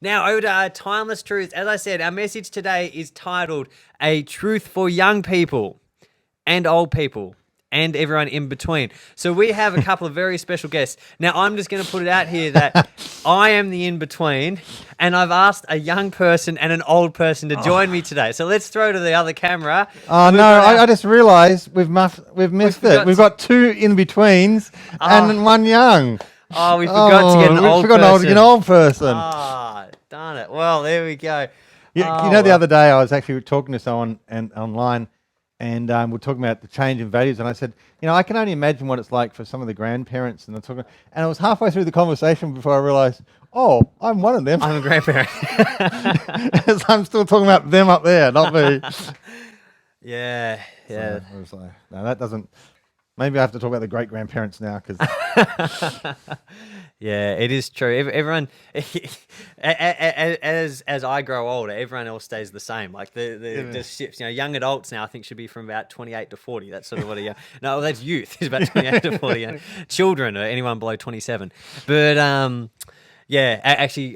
Now, over to our timeless truth. As I said, our message today is titled A Truth for Young People and Old People and everyone in between. So we have a couple of very special guests. Now, I'm just going to put it out here that I am the in-between, and I've asked a young person and an old person to join me today. So let's throw to the other camera. Oh, no, I just realised we've missed it. We've got two in-betweens and one young. Oh, we forgot to get an old person. To get an old person. Ah, darn it. Well, there we go. You know, the other day I was actually talking to someone online, and we're talking about the change in values, and I said, I can only imagine what it's like for some of the grandparents, and I was halfway through the conversation before I realised, I'm one of them. I'm a grandparent. So I'm still talking about them up there, not me. Yeah. So I was like, no, that doesn't. Maybe I have to talk about the great grandparents now because. Yeah, it is true. Everyone, as I grow older, everyone else stays the same. Like the shifts. Young adults now I think should be from about 28 to 40. That's sort of what no, that's youth. Is about 28 to 40. Children or anyone below 27. But yeah, actually,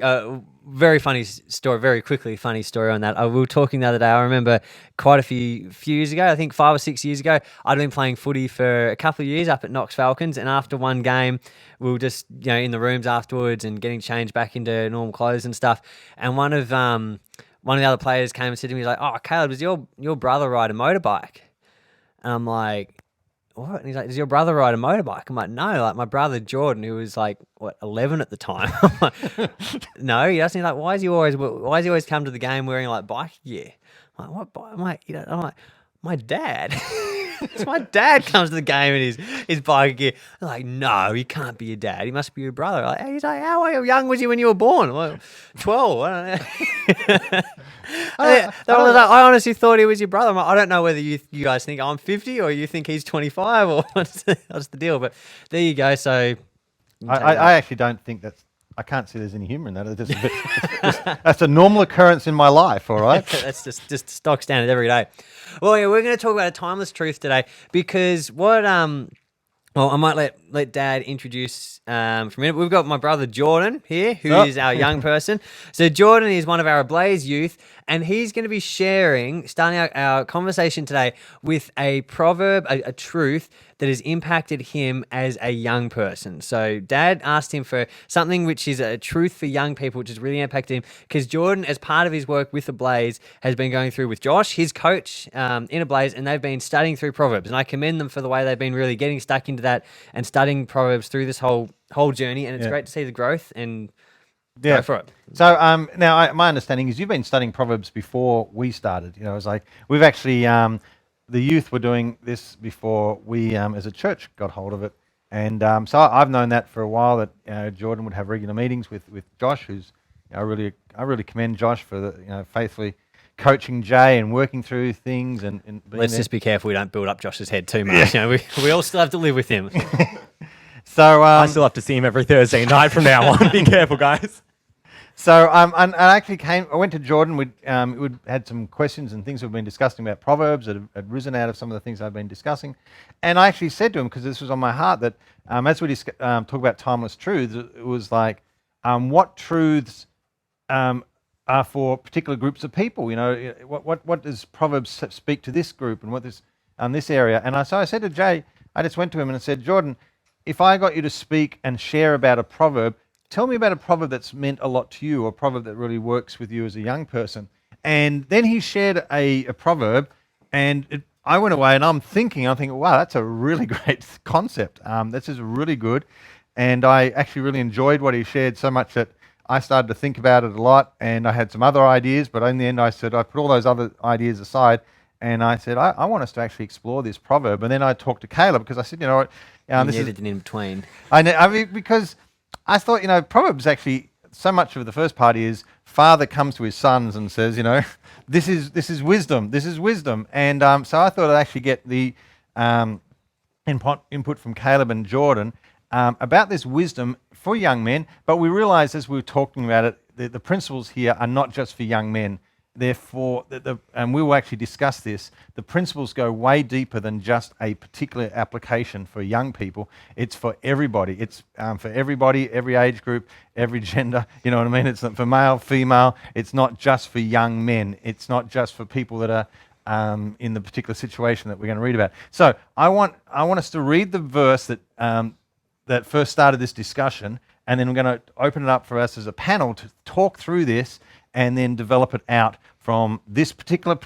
very funny story. Very quickly, funny story on that. We were talking the other day. I remember quite a few years ago. I think 5 or 6 years ago, I'd been playing footy for a couple of years up at Knox Falcons, and after one game, we were just in the rooms afterwards and getting changed back into normal clothes and stuff. And one of the other players came and said to me, he's like, "Oh, Caleb, does your brother ride a motorbike?" And I'm like, what? And he's like, does your brother ride a motorbike? I'm like, no, like my brother Jordan, who was like, 11 at the time. I'm like, no, he doesn't. He's like, why does he always come to the game wearing like bike gear? I'm like, what bike? I'm like, my dad. So my dad comes to the game in his bike gear. I'm like, no, he can't be your dad. He must be your brother. He's like, how young was he when you were born? I'm like, 12. I don't know. I honestly thought he was your brother. I don't know whether you guys think I'm 50 or you think he's 25 or what's the deal. But there you go. So I actually don't think I can't see there's any humour in that. That's a normal occurrence in my life, all right? That's just stock standard every day. Well, yeah, we're going to talk about a timeless truth today because what well, I might let Dad introduce for a minute. We've got my brother Jordan here, who is our young person. So Jordan is one of our Ablaze youth, and he's going to be starting our conversation today with a proverb, a truth that has impacted him as a young person. So Dad asked him for something which is a truth for young people, which has really impacted him, because Jordan, as part of his work with Ablaze, has been going through with Josh, his coach in Ablaze, and they've been studying through Proverbs. And I commend them for the way they've been really getting stuck into that and studying Proverbs through this whole journey. And it's great to see the growth and go for it. So now my understanding is you've been studying Proverbs before we started. It was like we've actually the youth were doing this before we as a church got hold of it, and so I've known that for a while that Jordan would have regular meetings with Josh, who's I really commend Josh for faithfully coaching Jay and working through things and let's just be careful we don't build up Josh's head too much. We all still have to live with him. So I still have to see him every Thursday night from now on. Be careful, guys. So and I actually I went to Jordan. We'd had some questions and things we've been discussing about Proverbs that had risen out of some of the things I've been discussing. And I actually said to him, because this was on my heart, that as we talk about timeless truths, it was like, what truths are for particular groups of people? What does Proverbs speak to this group and what this area? And so I said to Jay, I just went to him and I said, Jordan, if I got you to speak and share about a proverb, tell me about a proverb that's meant a lot to you, or a proverb that really works with you as a young person. And then he shared a proverb, and I went away and I'm thinking, wow, that's a really great concept. This is really good. And I actually really enjoyed what he shared so much that I started to think about it a lot, and I had some other ideas, but in the end I said, I put all those other ideas aside, and I said, I want us to actually explore this proverb. And then I talked to Caleb, because I said, what, this is an in-between. I mean, because I thought, Proverbs actually, so much of the first part is father comes to his sons and says, this is wisdom, this is wisdom. And so I thought I'd actually get the input from Caleb and Jordan about this wisdom for young men. But we realized as we were talking about it, the principles here are not just for young men. therefore, and we will actually discuss this, the principles go way deeper than just a particular application for young people. It's for everybody. It's for everybody, every age group, every gender. You know what I mean? It's not for male, female. It's not just for young men. It's not just for people that are in the particular situation that we're going to read about. So I want us to read the verse that first started this discussion, and then we're going to open it up for us as a panel to talk through this and then develop it out from this particular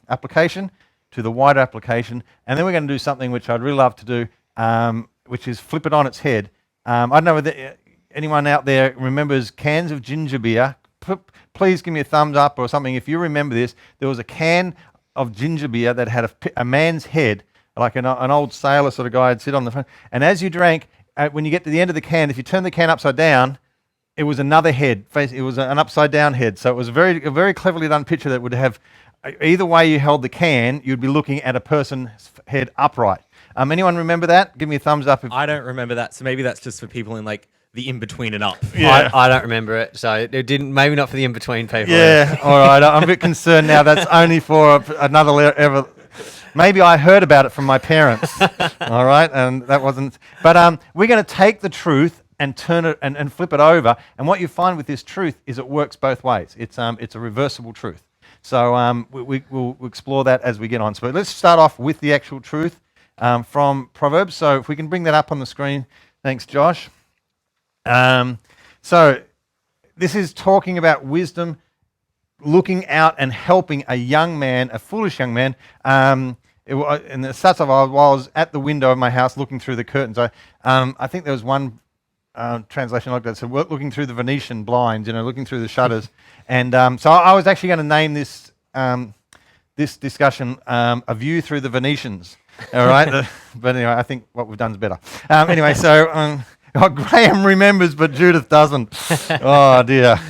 application to the wider application. And then we're going to do something which I'd really love to do, which is flip it on its head. I don't know whether anyone out there remembers cans of ginger beer. Please give me a thumbs up or something if you remember this. There was a can of ginger beer that had a man's head, like an old sailor sort of guy would sit on the front. And as you drank, when you get to the end of the can, if you turn the can upside down, it was another head. It was an upside down head. So it was a very cleverly done picture that would have, either way you held the can, you'd be looking at a person's head upright. Anyone remember that? Give me a thumbs up. I don't remember that, so maybe that's just for people in like the in-between and up. Yeah. I don't remember it, so it didn't. Maybe not for the in-between people. Yeah, all right. I'm a bit concerned now. That's only for another ever. Maybe I heard about it from my parents. All right, and that wasn't. But we're going to take the truth and turn it and flip it over. And what you find with this truth is it works both ways. It's a reversible truth. So we'll explore that as we get on. So let's start off with the actual truth from Proverbs. So if we can bring that up on the screen, thanks, Josh. So this is talking about wisdom, looking out and helping a young man, a foolish young man. And it starts off while I was at the window of my house looking through the curtains. I think there was one translation like that. So looking through the Venetian blinds, looking through the shutters. And so I was actually going to name this this discussion "A View Through the Venetians." All right, but anyway, I think what we've done is better. Anyway, so Graham remembers, but Judith doesn't. Oh dear.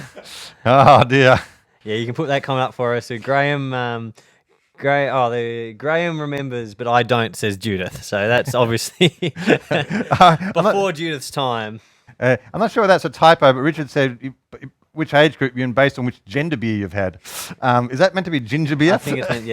Oh dear. Yeah, you can put that comment up for us. So Graham. Graham remembers, but I don't, says Judith. So that's obviously before Judith's time. I'm not sure if that's a typo, but Richard said which age group you're in based on which gender beer you've had. Is that meant to be ginger beer? I think it's meant,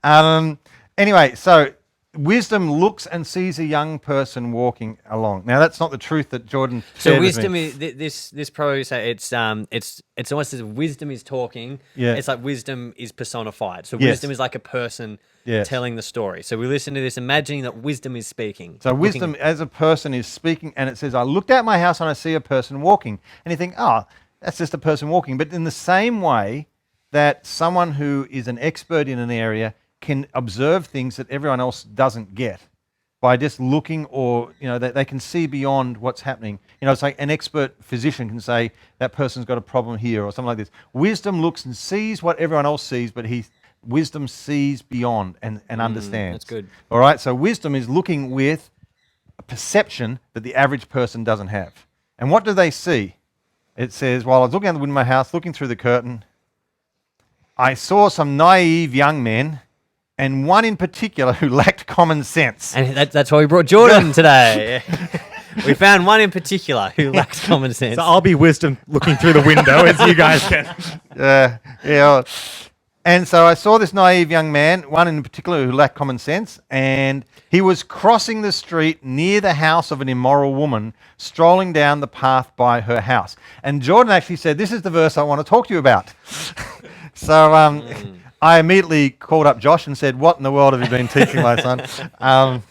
yeah. Anyway, so wisdom looks and sees a young person walking along. Now, that's not the truth that Jordan shared So wisdom with me. is this pro. So it's almost as if wisdom is talking. Yeah. It's like wisdom is personified. So Yes. wisdom is like a person Yes. telling the story. So we listen to this, imagining that wisdom is speaking. So wisdom as a person is speaking, and it says, I looked out my house and I see a person walking. And you think, oh, that's just a person walking. But in the same way that someone who is an expert in an area can observe things that everyone else doesn't get by just looking, or they can see beyond what's happening. It's like an expert physician can say that person's got a problem here or something like this. Wisdom looks and sees what everyone else sees, but wisdom sees beyond and understands. That's good. All right, so wisdom is looking with a perception that the average person doesn't have. And what do they see? It says, while I was looking out the window of my house, looking through the curtain, I saw some naive young men, and one in particular who lacked common sense. And that's why we brought Jordan today. We found one in particular who lacks common sense. So I'll be wisdom looking through the window as you guys can. Yeah. And so I saw this naive young man, one in particular who lacked common sense, and he was crossing the street near the house of an immoral woman, strolling down the path by her house. And Jordan actually said, this is the verse I want to talk to you about. So I immediately called up Josh and said, what in the world have you been teaching my son?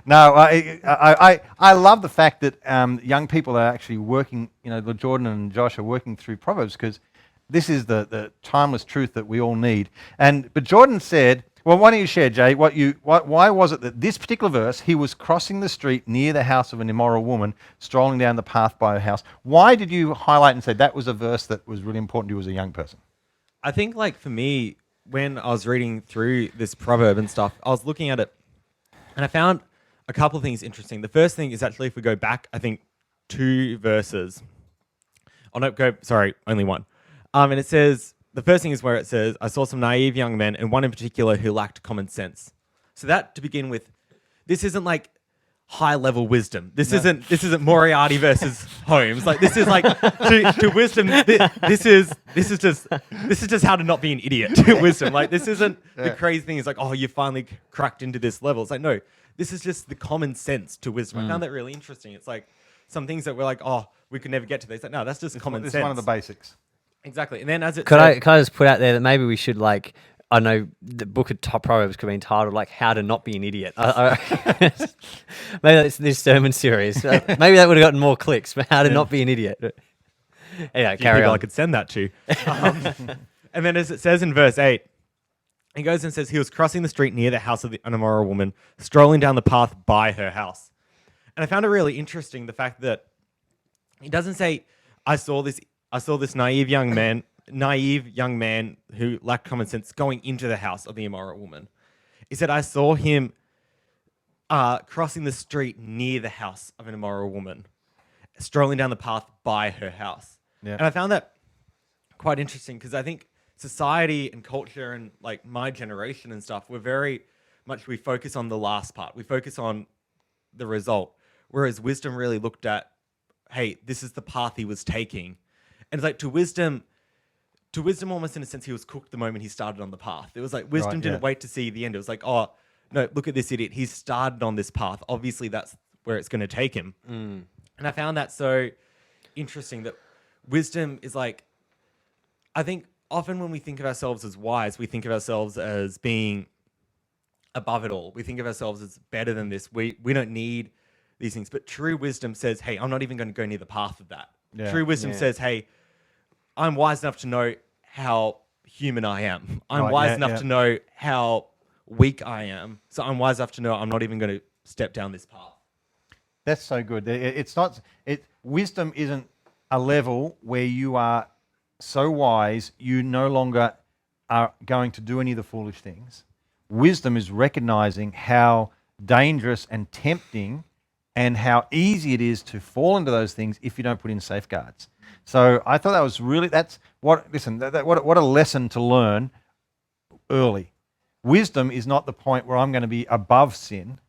No, I love the fact that young people are actually working, Jordan and Josh are working through Proverbs, because this is the timeless truth that we all need. But Jordan said, well, why don't you share, Jay, why was it that this particular verse, he was crossing the street near the house of an immoral woman, strolling down the path by her house. Why did you highlight and say that was a verse that was really important to you as a young person? I think, for me, when I was reading through this proverb and stuff, I was looking at it and I found a couple of things interesting. The first thing is actually, if we go back, I think 2 verses. Oh, no, only one. And it says, the first thing is where it says, I saw some naive young men, and one in particular who lacked common sense. So that, to begin with, this isn't high level wisdom. This isn't Moriarty versus Holmes. Like this is like to wisdom. This is just how to not be an idiot to wisdom. Like this isn't the crazy thing. It's like, oh, you finally cracked into this level. It's like, no, this is just the common sense to wisdom. I found that really interesting. It's like some things that we're like, oh, we could never get to this. It's like, no, that's just common sense. It's one of the basics. Exactly. And then as it Could I just put out there that maybe we should like, I know the book of top Proverbs could be entitled like "How to Not Be an Idiot." Maybe that's this sermon series. Maybe that would have gotten more clicks. But how to not be an idiot. Yeah, carry on. I could send that to. And then as it says in verse 8, he goes and says he was crossing the street near the house of an immoral woman, strolling down the path by her house. And I found it really interesting the fact that he doesn't say, I saw this naive young man who lacked common sense going into the house of the immoral woman. He said, I saw him crossing the street near the house of an immoral woman, strolling down the path by her house. Yeah. And I found that quite interesting because I think society and culture and like my generation and stuff, we focus on the last part. We focus on the result. Whereas wisdom really looked at, hey, this is the path he was taking. And it's like to wisdom almost in a sense he was cooked the moment he started on the path. It was like wisdom didn't wait to see the end. It was like, oh, no, look at this idiot. He's started on this path. Obviously that's where it's going to take him. And I found that so interesting that wisdom is like, I think often when we think of ourselves as wise, we think of ourselves as being above it all. We think of ourselves as better than this. We don't need these things. But true wisdom says, hey, I'm not even going to go near the path of that. Yeah. True wisdom says, hey, I'm wise enough to know how human I am. I'm wise enough to know how weak I am. So I'm wise enough to know I'm not even going to step down this path. That's so good. It's not. Wisdom isn't a level where you are so wise you no longer are going to do any of the foolish things. Wisdom is recognizing how dangerous and tempting and how easy it is to fall into those things if you don't put in safeguards. So I thought that was really, what a lesson to learn early. Wisdom is not the point where I'm going to be above sin.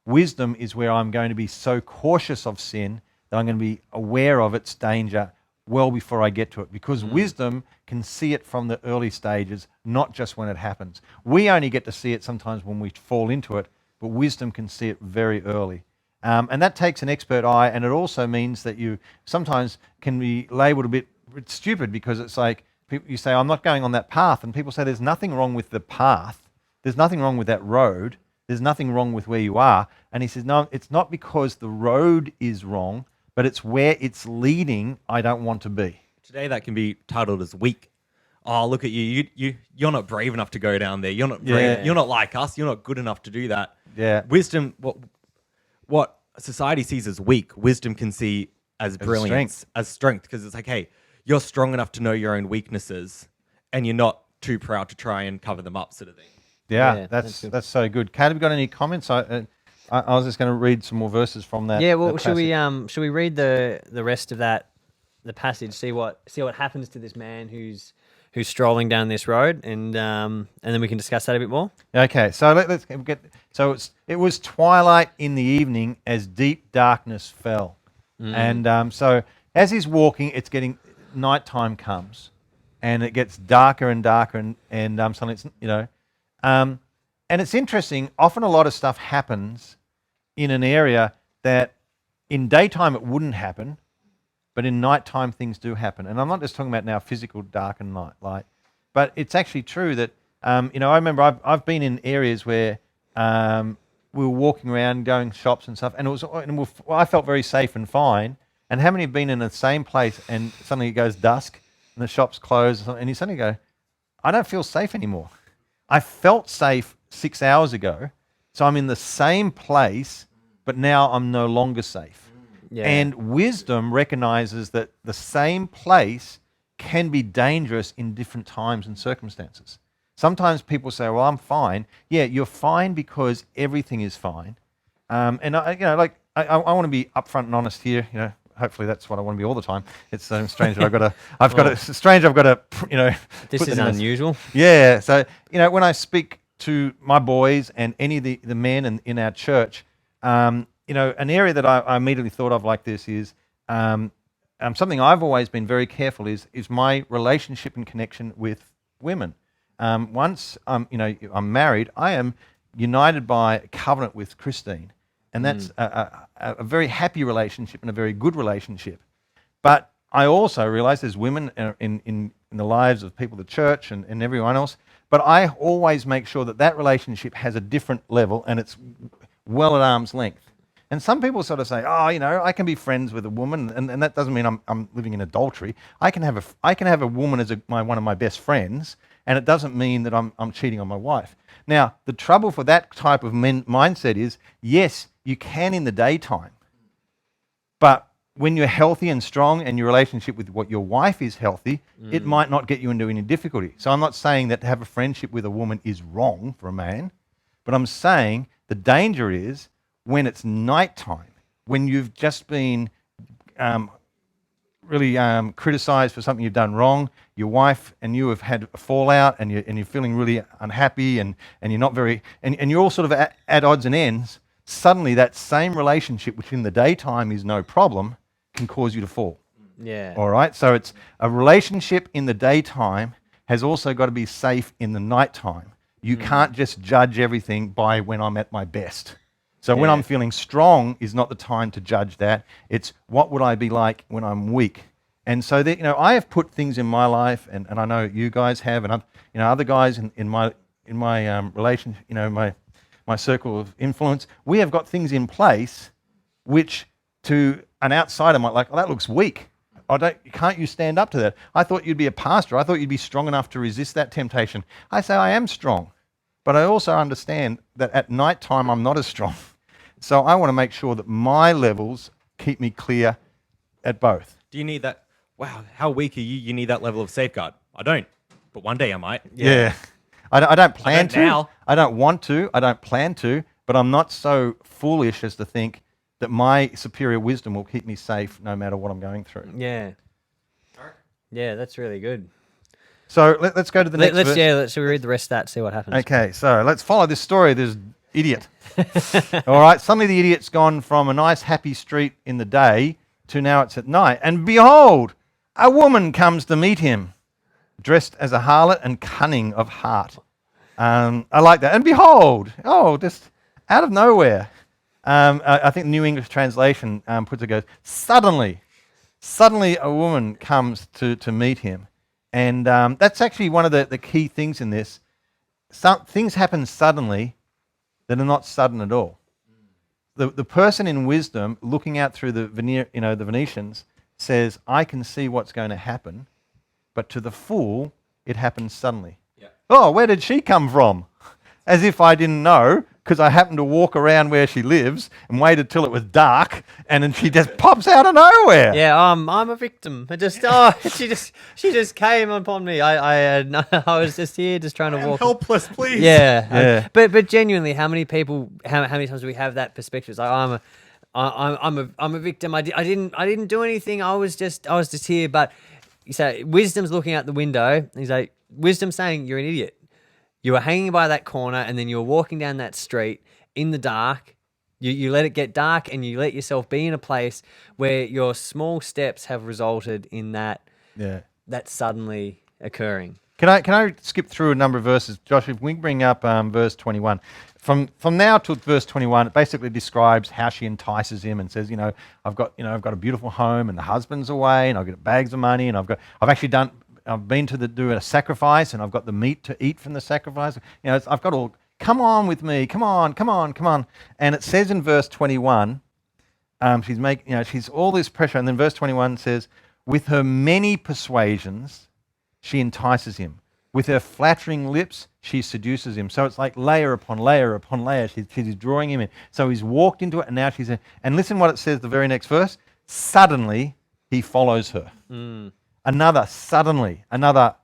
Wisdom is where I'm going to be so cautious of sin that I'm going to be aware of its danger well before I get to it, because wisdom can see it from the early stages, not just when it happens. We only get to see it sometimes when we fall into it, but wisdom can see it very early. And that takes an expert eye, and it also means that you sometimes can be labeled a bit stupid because it's like you say, I'm not going on that path, and people say there's nothing wrong with the path, there's nothing wrong with that road, there's nothing wrong with where you are. And he says, no, it's not because the road is wrong, but it's where it's leading I don't want to be. Today that can be titled as weak. Oh, look at you. You're not brave enough to go down there. You're not brave. You're not like us. You're not good enough to do that. Yeah. Wisdom, what society sees as weak, wisdom can see as brilliance, as strength, because it's like, hey, you're strong enough to know your own weaknesses, and you're not too proud to try and cover them up, sort of thing. Yeah, that's so good. Kate, have you got any comments? I was just going to read some more verses from that. Yeah, well, that should we read the rest of the passage? See what happens to this man who's strolling down this road, and then we can discuss that a bit more. Okay, so let's get. So it was twilight in the evening as deep darkness fell, and so as he's walking, it's getting nighttime comes, and it gets darker and darker, and suddenly it's and it's interesting. Often a lot of stuff happens in an area that in daytime it wouldn't happen, but in nighttime things do happen. And I'm not just talking about now physical dark and light, but it's actually true that I remember I've been in areas where we were walking around, going shops and stuff, and I felt very safe and fine. And how many have been in the same place and suddenly it goes dusk and the shop's closed, and you suddenly go, I don't feel safe anymore. I felt safe 6 hours ago, so I'm in the same place, but now I'm no longer safe. Yeah. And wisdom recognizes that the same place can be dangerous in different times and circumstances. Sometimes people say, well, I'm fine. Yeah, you're fine because everything is fine. And I want to be upfront and honest here. Hopefully that's what I want to be all the time. It's strange that I've got to. This is unusual. Yeah. So, when I speak to my boys and any of the men in our church, an area that I immediately thought of like this is something I've always been very careful is my relationship and connection with women. Once I'm married, I am united by a covenant with Christine, and that's a very happy relationship and a very good relationship. But I also realize there's women in the lives of people, the church and everyone else, but I always make sure that relationship has a different level and it's well at arm's length. And some people sort of say, I can be friends with a woman, and that doesn't mean I'm living in adultery. I can have a woman as one of my best friends, and it doesn't mean that I'm cheating on my wife. Now, the trouble for that type of mindset is, yes, you can in the daytime, but when you're healthy and strong and your relationship with what your wife is healthy, it might not get you into any difficulty. So I'm not saying that to have a friendship with a woman is wrong for a man, but I'm saying the danger is when it's nighttime, when you've just been really criticized for something you've done wrong, your wife and you have had a fallout, and you're feeling really unhappy, and you're not very, and you're all sort of at odds and ends. Suddenly, that same relationship, which in the daytime is no problem, can cause you to fall. Yeah. All right. So it's a relationship in the daytime has also got to be safe in the nighttime. You can't just judge everything by when I'm at my best. So when I'm feeling strong is not the time to judge that. It's what would I be like when I'm weak. And so that, I have put things in my life, and I know you guys have, and other guys in my relation, my circle of influence, we have got things in place which to an outsider might like, that looks weak. Can't you stand up to that? I thought you'd be a pastor. I thought you'd be strong enough to resist that temptation. I say I am strong, but I also understand that at night time I'm not as strong. So I want to make sure that my levels keep me clear at both. Do you need that? Wow, how weak are you? You need that level of safeguard. I don't, but one day I might. Yeah. I don't plan to. Now. I don't want to. I don't plan to. But I'm not so foolish as to think that my superior wisdom will keep me safe no matter what I'm going through. Yeah. Yeah, that's really good. So let's go to the next verse. Shall we read the rest of that, see what happens? Okay, so let's follow this story. There's idiot. All right, suddenly the idiot's gone from a nice happy street in the day to now it's at night. And behold, a woman comes to meet him, dressed as a harlot and cunning of heart. I like that. And behold, just out of nowhere. I think the New English Translation puts it, goes, suddenly a woman comes to meet him. And that's actually one of the key things in this. Some things happen suddenly that are not sudden at all. The person in wisdom, looking out through the Venetians, says, I can see what's going to happen, but to the fool, it happens suddenly. Yeah. Oh, where did she come from? As if I didn't know, because I happened to walk around where she lives and waited till it was dark, and then she just pops out of nowhere. Yeah, I'm a victim. She just came upon me. I was just here, just trying to walk. Helpless, please. Yeah. But genuinely, how many times do we have that perspective? It's like I'm a victim. I didn't do anything. I was just here. But you say wisdom's looking out the window. He's like, wisdom saying you're an idiot. You were hanging by that corner, and then you were walking down that street in the dark. You let it get dark, and you let yourself be in a place where your small steps have resulted in that suddenly occurring. Can I skip through a number of verses, Josh? If we bring up verse 21. From now to verse 21, it basically describes how she entices him and says, I've got a beautiful home, and the husband's away, and I've got bags of money, and I've been to do a sacrifice, and I've got the meat to eat from the sacrifice. I've got all. Come on with me. Come on. And it says in verse 21, she's all this pressure, and then verse 21 says, with her many persuasions, she entices him. With her flattering lips, she seduces him. So it's like layer upon layer upon layer. She's drawing him in. So he's walked into it, and now she's in. And listen what it says the very next verse. Suddenly, he follows her. Another suddenly, another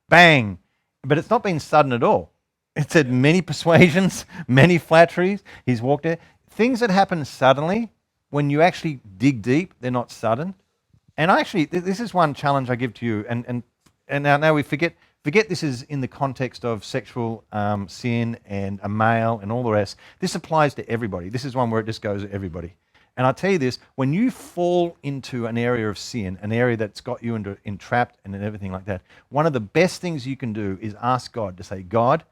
bang. But it's not been sudden at all. It said many persuasions, many flatteries. He's walked there. Things that happen suddenly, when you actually dig deep, they're not sudden. And actually, this is one challenge I give to you. And and now we forget this is in the context of sexual sin and a male and all the rest. This applies to everybody. This is one where it just goes to everybody. And I'll tell you this, when you fall into an area of sin, an area that's got you entrapped and everything like that, one of the best things you can do is ask God to say, God,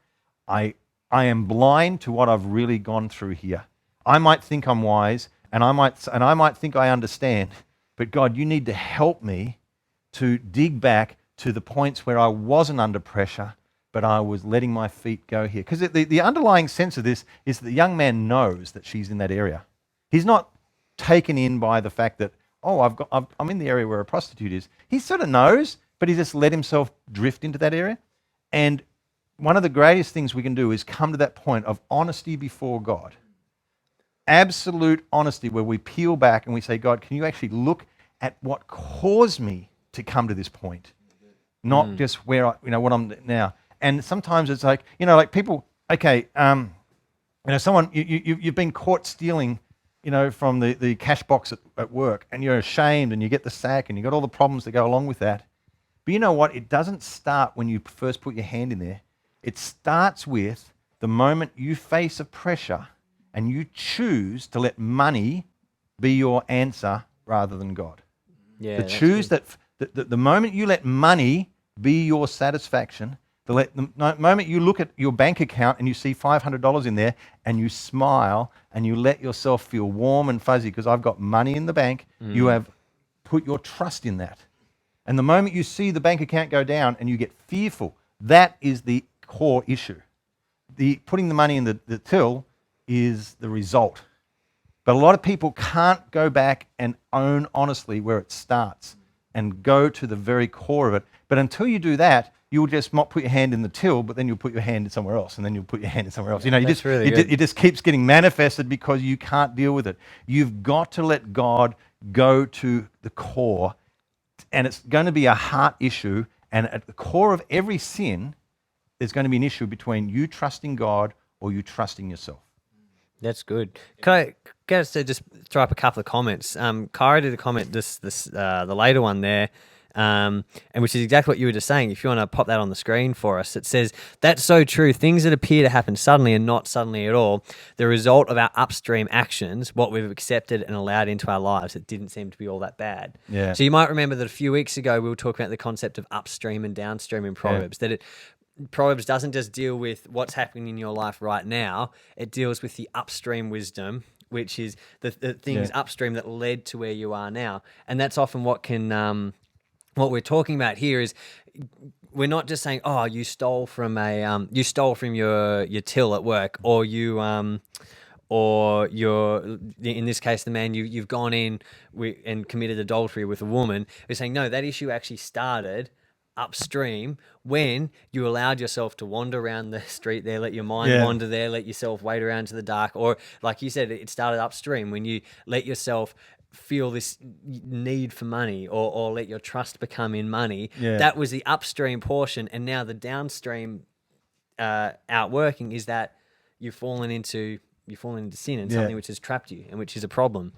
I am blind to what I've really gone through here. I might think I'm wise, and I might think I understand, but God, you need to help me to dig back to the points where I wasn't under pressure, but I was letting my feet go here. Because the underlying sense of this is that the young man knows that she's in that area. He's not taken in by the fact that, I'm in the area where a prostitute is. He sort of knows, but he just let himself drift into that area. And one of the greatest things we can do is come to that point of honesty before God. Absolute honesty, where we peel back and we say, God, can you actually look at what caused me to come to this point? Not just where what I'm now. And sometimes it's like, like people, someone, you've been caught stealing, from the cash box at work, and you're ashamed and you get the sack and you got all the problems that go along with that. But you know what? It doesn't start when you first put your hand in there. It starts with the moment you face a pressure and you choose to let money be your answer rather than God. Yeah. The moment you let money be your satisfaction, the moment you look at your bank account and you see $500 in there and you smile and you let yourself feel warm and fuzzy because I've got money in the bank, you have put your trust in that. And the moment you see the bank account go down and you get fearful, that is the core issue. Putting the money in the till is the result. But a lot of people can't go back and own honestly where it starts and go to the very core of it. But until you do that, you'll just not put your hand in the till, but then you'll put your hand in somewhere else, and then you'll put your hand in somewhere else. It just keeps getting manifested because you can't deal with it. You've got to let God go to the core, and it's going to be a heart issue. And at the core of every sin, there's going to be an issue between you trusting God or you trusting yourself. That's good. Can I just throw up a couple of comments? Kyra did a comment, the later one there, and which is exactly what you were just saying. If you want to pop that on the screen for us, it says, that's so true. Things that appear to happen suddenly and not suddenly at all, the result of our upstream actions, what we've accepted and allowed into our lives, it didn't seem to be all that bad. Yeah. So you might remember that a few weeks ago, we were talking about the concept of upstream and downstream in Proverbs, Proverbs doesn't just deal with what's happening in your life right now. It deals with the upstream wisdom, which is the things upstream that led to where you are now. And that's often what we're talking about here is we're not just saying, oh, you stole from your till at work, or you're, in this case, the man, you've gone in and committed adultery with a woman. We're saying, no, that issue actually started upstream when you allowed yourself to wander around the street there, let your mind wander there, let yourself wade around to the dark, or like you said, it started upstream when you let yourself feel this need for money, or let your trust become in money. That was the upstream portion. And now the downstream outworking is that you've fallen into sin and something which has trapped you and which is a problem.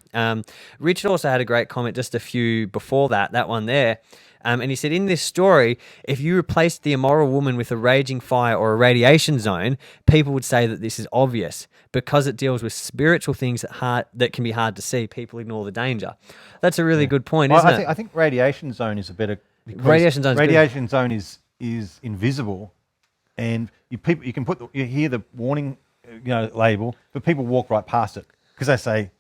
Richard also had a great comment just a few before that one there. And he said, in this story, if you replaced the immoral woman with a raging fire or a radiation zone, people would say that this is obvious. Because it deals with spiritual things that can be hard to see, people ignore the danger. That's a really good point, isn't it? I think radiation zone is a better... Radiation zone is invisible, and you hear the warning label, but people walk right past it because they say,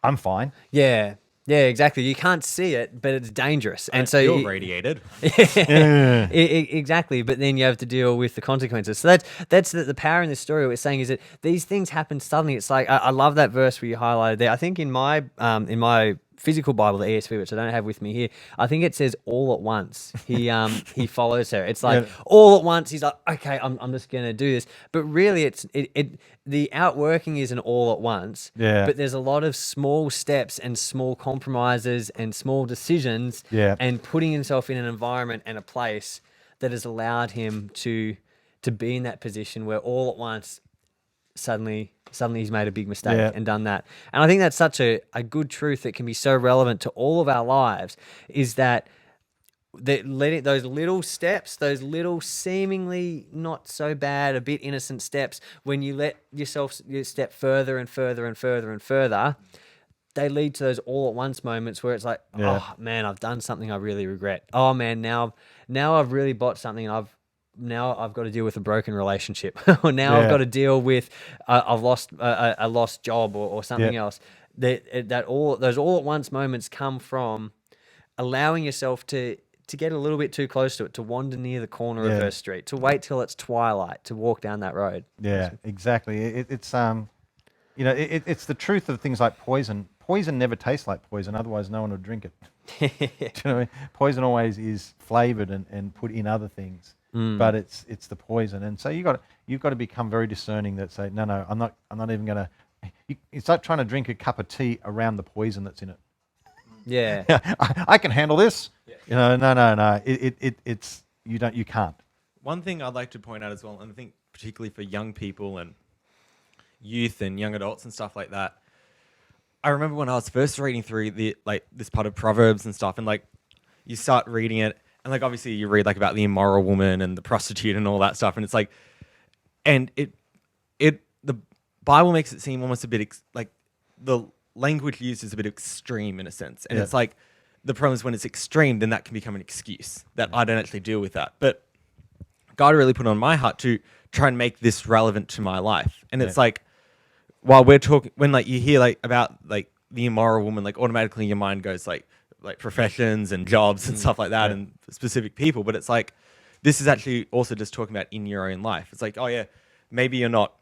I'm fine. Yeah, exactly. You can't see it, but it's dangerous, and so you're radiated. Exactly. But then you have to deal with the consequences. So that's the power in this story. What we're saying is that these things happen suddenly. It's like I love that verse where you highlighted there. I think in my physical Bible, the ESV, which I don't have with me here, I think it says all at once. He follows her. It's like all at once. He's like, okay, I'm just gonna do this. But really, the outworking is an all at once. Yeah. But there's a lot of small steps and small compromises and small decisions. Yeah. And putting himself in an environment and a place that has allowed him to be in that position where all at once, suddenly he's made a big mistake and done that. And I think that's such a good truth that can be so relevant to all of our lives, is that letting those little steps, those little seemingly not so bad, a bit innocent steps, when you let yourself step further and further and further and further, they lead to those all at once moments where it's like, oh man, I've done something I really regret. Oh man, now I've really bought something. I've got to deal with a broken relationship, or now I've got to deal with I've lost a lost job or something else. Those all at once moments come from allowing yourself to get a little bit too close to it, to wander near the corner of her street, to wait till it's twilight, to walk down that road. Yeah, exactly. It's it's the truth of things like poison. Poison never tastes like poison, otherwise no one would drink it. Do you know what I mean? Poison always is flavored and put in other things, but it's the poison. And so you've got to become very discerning that say, no, I'm not even going to. It's like trying to drink a cup of tea around the poison that's in it. Yeah. I can handle this. Yeah. No. You can't. One thing I'd like to point out as well, and I think particularly for young people and youth and young adults and stuff like that, I remember when I was first reading through this part of Proverbs and stuff, and like you start reading it, and like obviously you read like about the immoral woman and the prostitute and all that stuff, and it's like, and the Bible makes it seem almost a bit like the language used is a bit extreme in a sense, and it's like the problem is when it's extreme, then that can become an excuse that I don't actually deal with that. But God really put on my heart to try and make this relevant to my life, and it's like, while we're talking, when like you hear like about like the immoral woman, like automatically your mind goes like professions and jobs and stuff like that and specific people. But it's like, this is actually also just talking about in your own life. It's like, oh yeah, maybe you're not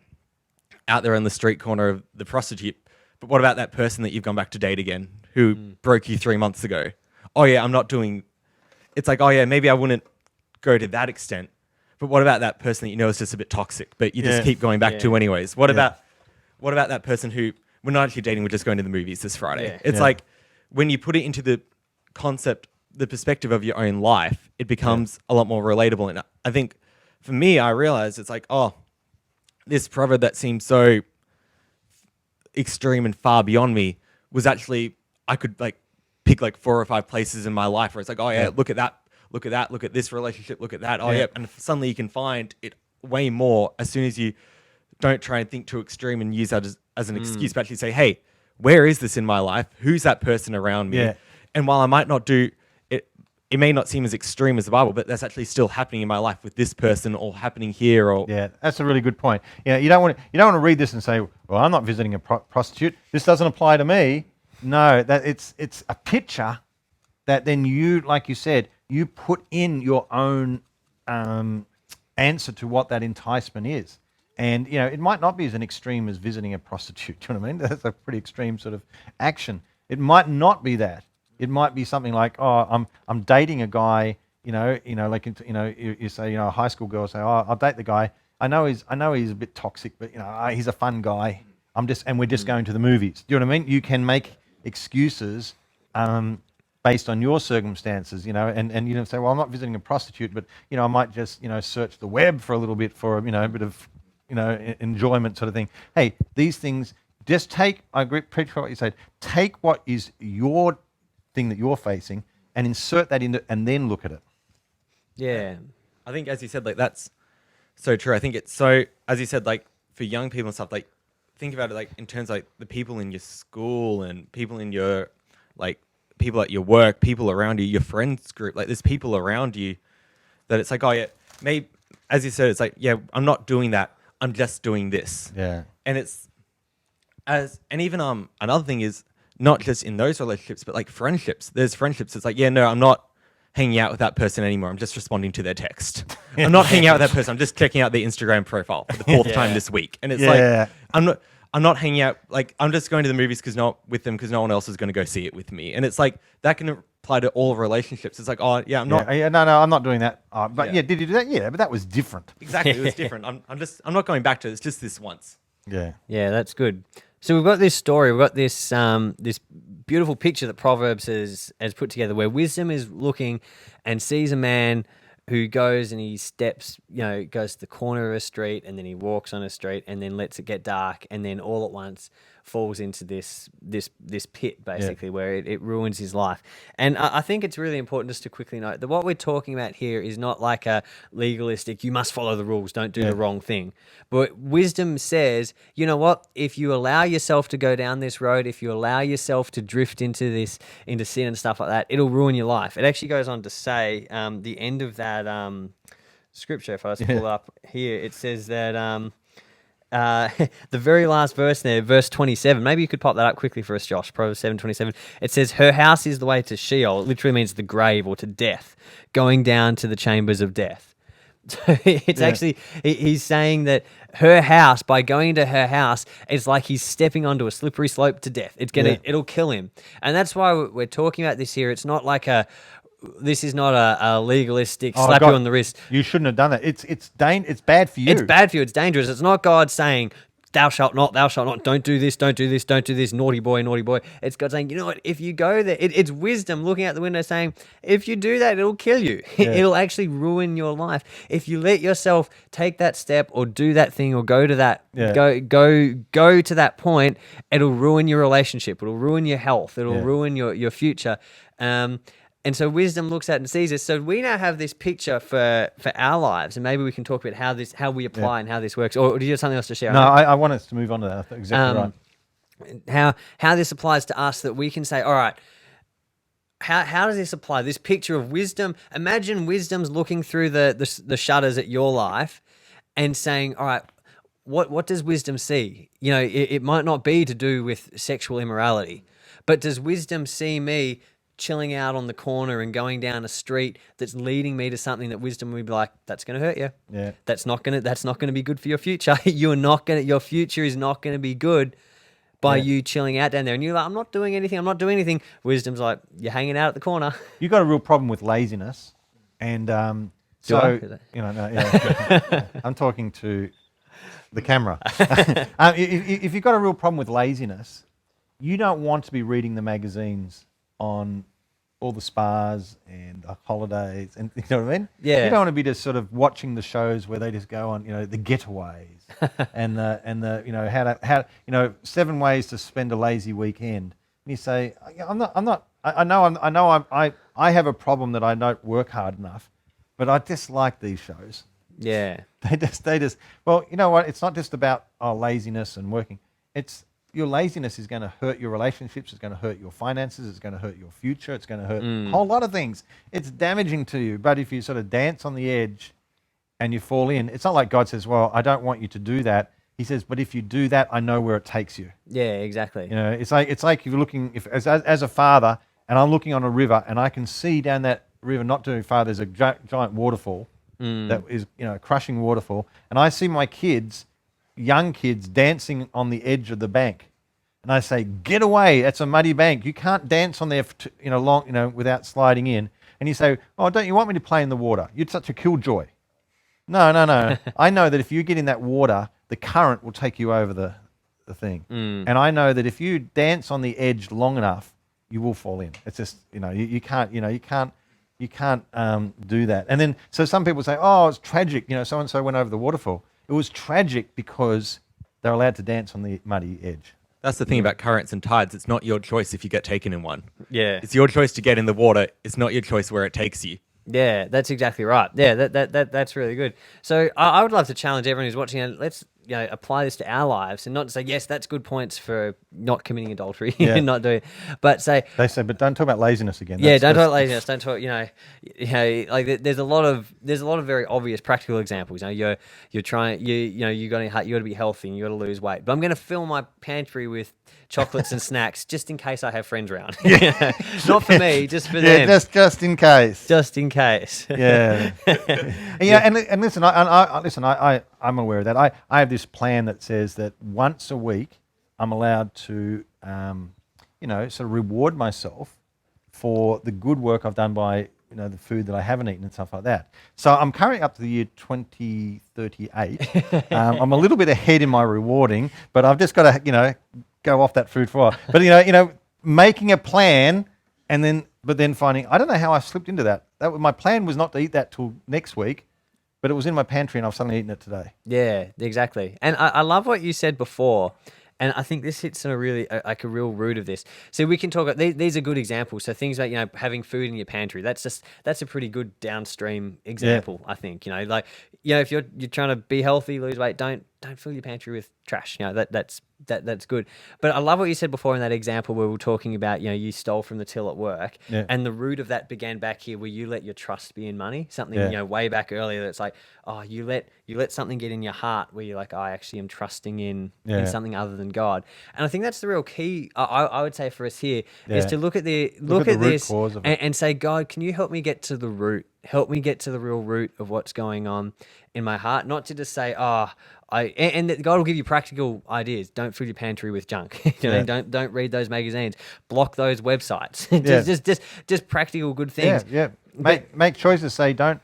out there on the street corner of the prostitute, but what about that person that you've gone back to date again who broke you 3 months ago? Oh yeah, I'm not doing. It's like, oh yeah, maybe I wouldn't go to that extent. But what about that person that you know is just a bit toxic, but you just keep going back to anyways? What about that person who we're not actually dating, we're just going to the movies this Friday? Yeah. It's like when you put it into the concept, the perspective of your own life, it becomes a lot more relatable. And I think for me, I realized it's like, oh, this proverb that seemed so extreme and far beyond me was actually, I could like pick like 4 or 5 places in my life where it's like, oh yeah, look at that, look at this relationship, look at that. Oh yeah. And suddenly you can find it way more as soon as you don't try and think too extreme and use that as an excuse, but actually say, hey, where is this in my life? Who's that person around me? Yeah. And while I might not do it, it may not seem as extreme as the Bible, but that's actually still happening in my life with this person or happening here. Or that's a really good point. Yeah, you don't want to read this and say, well, I'm not visiting a prostitute. This doesn't apply to me. No, that it's a picture that then you, like you said, you put in your own answer to what that enticement is. And, it might not be as an extreme as visiting a prostitute. Do you know what I mean? That's a pretty extreme sort of action. It might not be that. It might be something like, oh, I'm dating a guy, you say, a high school girl say, oh, I'll date the guy. I know he's a bit toxic, but, he's a fun guy. We're just going to the movies. Do you know what I mean? You can make excuses based on your circumstances, and say, well, I'm not visiting a prostitute, but, I might just, search the web for a little bit for, a bit of, enjoyment sort of thing. Hey, these things, just take, I agree pretty much what you said, take what is your thing that you're facing and insert that into, and then look at it. Yeah. I think, as you said, like, that's so true. I think it's so, as you said, like, for young people and stuff, like, think about it, like, in terms of, like, the people in your school and people in your, like, people at your work, people around you, your friends group, like, there's people around you that it's like, oh, yeah, maybe, as you said, it's like, yeah, I'm not doing that. I'm just doing this. Yeah. And it's, and even another thing is not just in those relationships, but like friendships. There's friendships. It's like, yeah, no, I'm not hanging out with that person anymore. I'm just responding to their text. I'm not hanging out with that person. I'm just checking out their Instagram profile for the 4th time this week. And it's like, I'm not hanging out. Like, I'm just going to the movies because no one else is going to go see it with me. And it's like, that can apply to all relationships. It's like, oh yeah, I'm not. No, I'm not doing that. But did you do that? Yeah, but that was different. Exactly, it was different. I'm not going back to it. It's just this once. Yeah. Yeah, that's good. So we've got this story. We've got this this beautiful picture that Proverbs has put together, where wisdom is looking and sees a man who goes and he steps, goes to the corner of a street, and then he walks on a street, and then lets it get dark, and then all at once falls into this pit basically where it ruins his life. And I think it's really important just to quickly note that what we're talking about here is not like a legalistic, you must follow the rules, don't do the wrong thing. But wisdom says, you know what, if you allow yourself to go down this road, if you allow yourself to drift into sin and stuff like that, it'll ruin your life. It actually goes on to say, the end of that scripture, if I was to pull up here, it says that the very last verse there, verse 27, maybe you could pop that up quickly for us, Josh, Proverbs 7:27. It says, her house is the way to Sheol. It literally means the grave or to death, going down to the chambers of death. So it's actually, he's saying that her house, by going into her house, it's like he's stepping onto a slippery slope to death. It'll kill him. And that's why we're talking about this here. It's not like this is not a legalistic slap you on the wrist. You shouldn't have done that. It's bad for you. It's bad for you. It's dangerous. It's not God saying, thou shalt not, don't do this, don't do this, don't do this, naughty boy, naughty boy. It's God saying, you know what, if you go there, it's wisdom looking out the window saying, if you do that, it'll kill you. It'll actually ruin your life. If you let yourself take that step or do that thing or go to that, go to that point, it'll ruin your relationship. It'll ruin your health. It'll ruin your future. And so wisdom looks at and sees this. So we now have this picture for our lives, and maybe we can talk about how we apply and how this works. Or do you have something else to share? No, I want us to move on to that. Exactly right. How this applies to us, that we can say, all right, how does this apply? This picture of wisdom. Imagine wisdom's looking through the shutters at your life and saying, all right, what does wisdom see? You know, it might not be to do with sexual immorality, but does wisdom see me chilling out on the corner and going down a street that's leading me to something that wisdom would be like, that's going to hurt you. Yeah. That's not going to be good for your future. Your future is not going to be good by you chilling out down there. And you're like, I'm not doing anything. Wisdom's like, you're hanging out at the corner. You've got a real problem with laziness. And I'm talking to the camera. If you've got a real problem with laziness, you don't want to be reading the magazines on all the spas and holidays, and you know what I mean? Yeah. You don't want to be just sort of watching the shows where they just go on, the getaways and the how 7 ways to spend a lazy weekend. And you say, I have a problem that I don't work hard enough, but I dislike these shows. Yeah. They just well, you know what? It's not just about laziness and working. It's your laziness is going to hurt your relationships. It's going to hurt your finances. It's going to hurt your future. It's going to hurt a whole lot of things. It's damaging to you. But if you sort of dance on the edge and you fall in, it's not like God says, well, I don't want you to do that. He says, but if you do that, I know where it takes you. Yeah, exactly. It's like if you're looking, as a father, and I'm looking on a river and I can see down that river, not too far, there's a giant waterfall that is, a crushing waterfall. And I see my young kids dancing on the edge of the bank, and I say, "Get away! That's a muddy bank. You can't dance on there, long, without sliding in." And you say, "Oh, don't you want me to play in the water? You're such a killjoy." No. I know that if you get in that water, the current will take you over the thing, and I know that if you dance on the edge long enough, you will fall in. It's just you can't do that. And then so some people say, "Oh, it's tragic. So and so went over the waterfall." It was tragic because they're allowed to dance on the muddy edge. That's the thing about currents and tides. It's not your choice if you get taken in one. Yeah. It's your choice to get in the water. It's not your choice where it takes you. Yeah, that's exactly right. Yeah, that's really good. So I would love to challenge everyone who's watching, and let's apply this to our lives, and not to say, yes, that's good points for not committing adultery and not doing it, but say... They say, but don't talk about laziness again. Don't talk about laziness. Don't talk, like there's a lot of very obvious practical examples. You're trying, you got to be healthy and you got to lose weight. But I'm going to fill my pantry with chocolates and snacks just in case I have friends around. Not for me, just for them. Just in case. Just in case. Yeah. And listen, I'm aware of that. I have this plan that says that once a week I'm allowed to, sort of reward myself for the good work I've done by, the food that I haven't eaten and stuff like that. So I'm currently up to the year 2038. I'm a little bit ahead in my rewarding, but I've just got to, go off that food for a while. But, making a plan but then finding, I don't know how I slipped into that. My plan was not to eat that till next week, but it was in my pantry and I've suddenly eaten it today. Yeah, exactly. And I love what you said before. And I think this hits on a really like a real root of this. So we can talk about these are good examples. So things like having food in your pantry. That's a pretty good downstream example. I think like if you're trying to be healthy, lose weight, don't fill your pantry with trash. That's good. But I love what you said before in that example where we were talking about you stole from the till at work, and the root of that began back here where you let your trust be in money. Something way back earlier that's like, oh, you let something get in your heart where you're like, I actually am trusting in something other than God. And I think that's the real key. I would say for us here is to look at this and say, God, can you help me get to the root? Help me get to the real root of what's going on in my heart, not to just say, and that God will give you practical ideas. Don't fill your pantry with junk. Don't read those magazines. Block those websites. just practical good things. Make choices. Say don't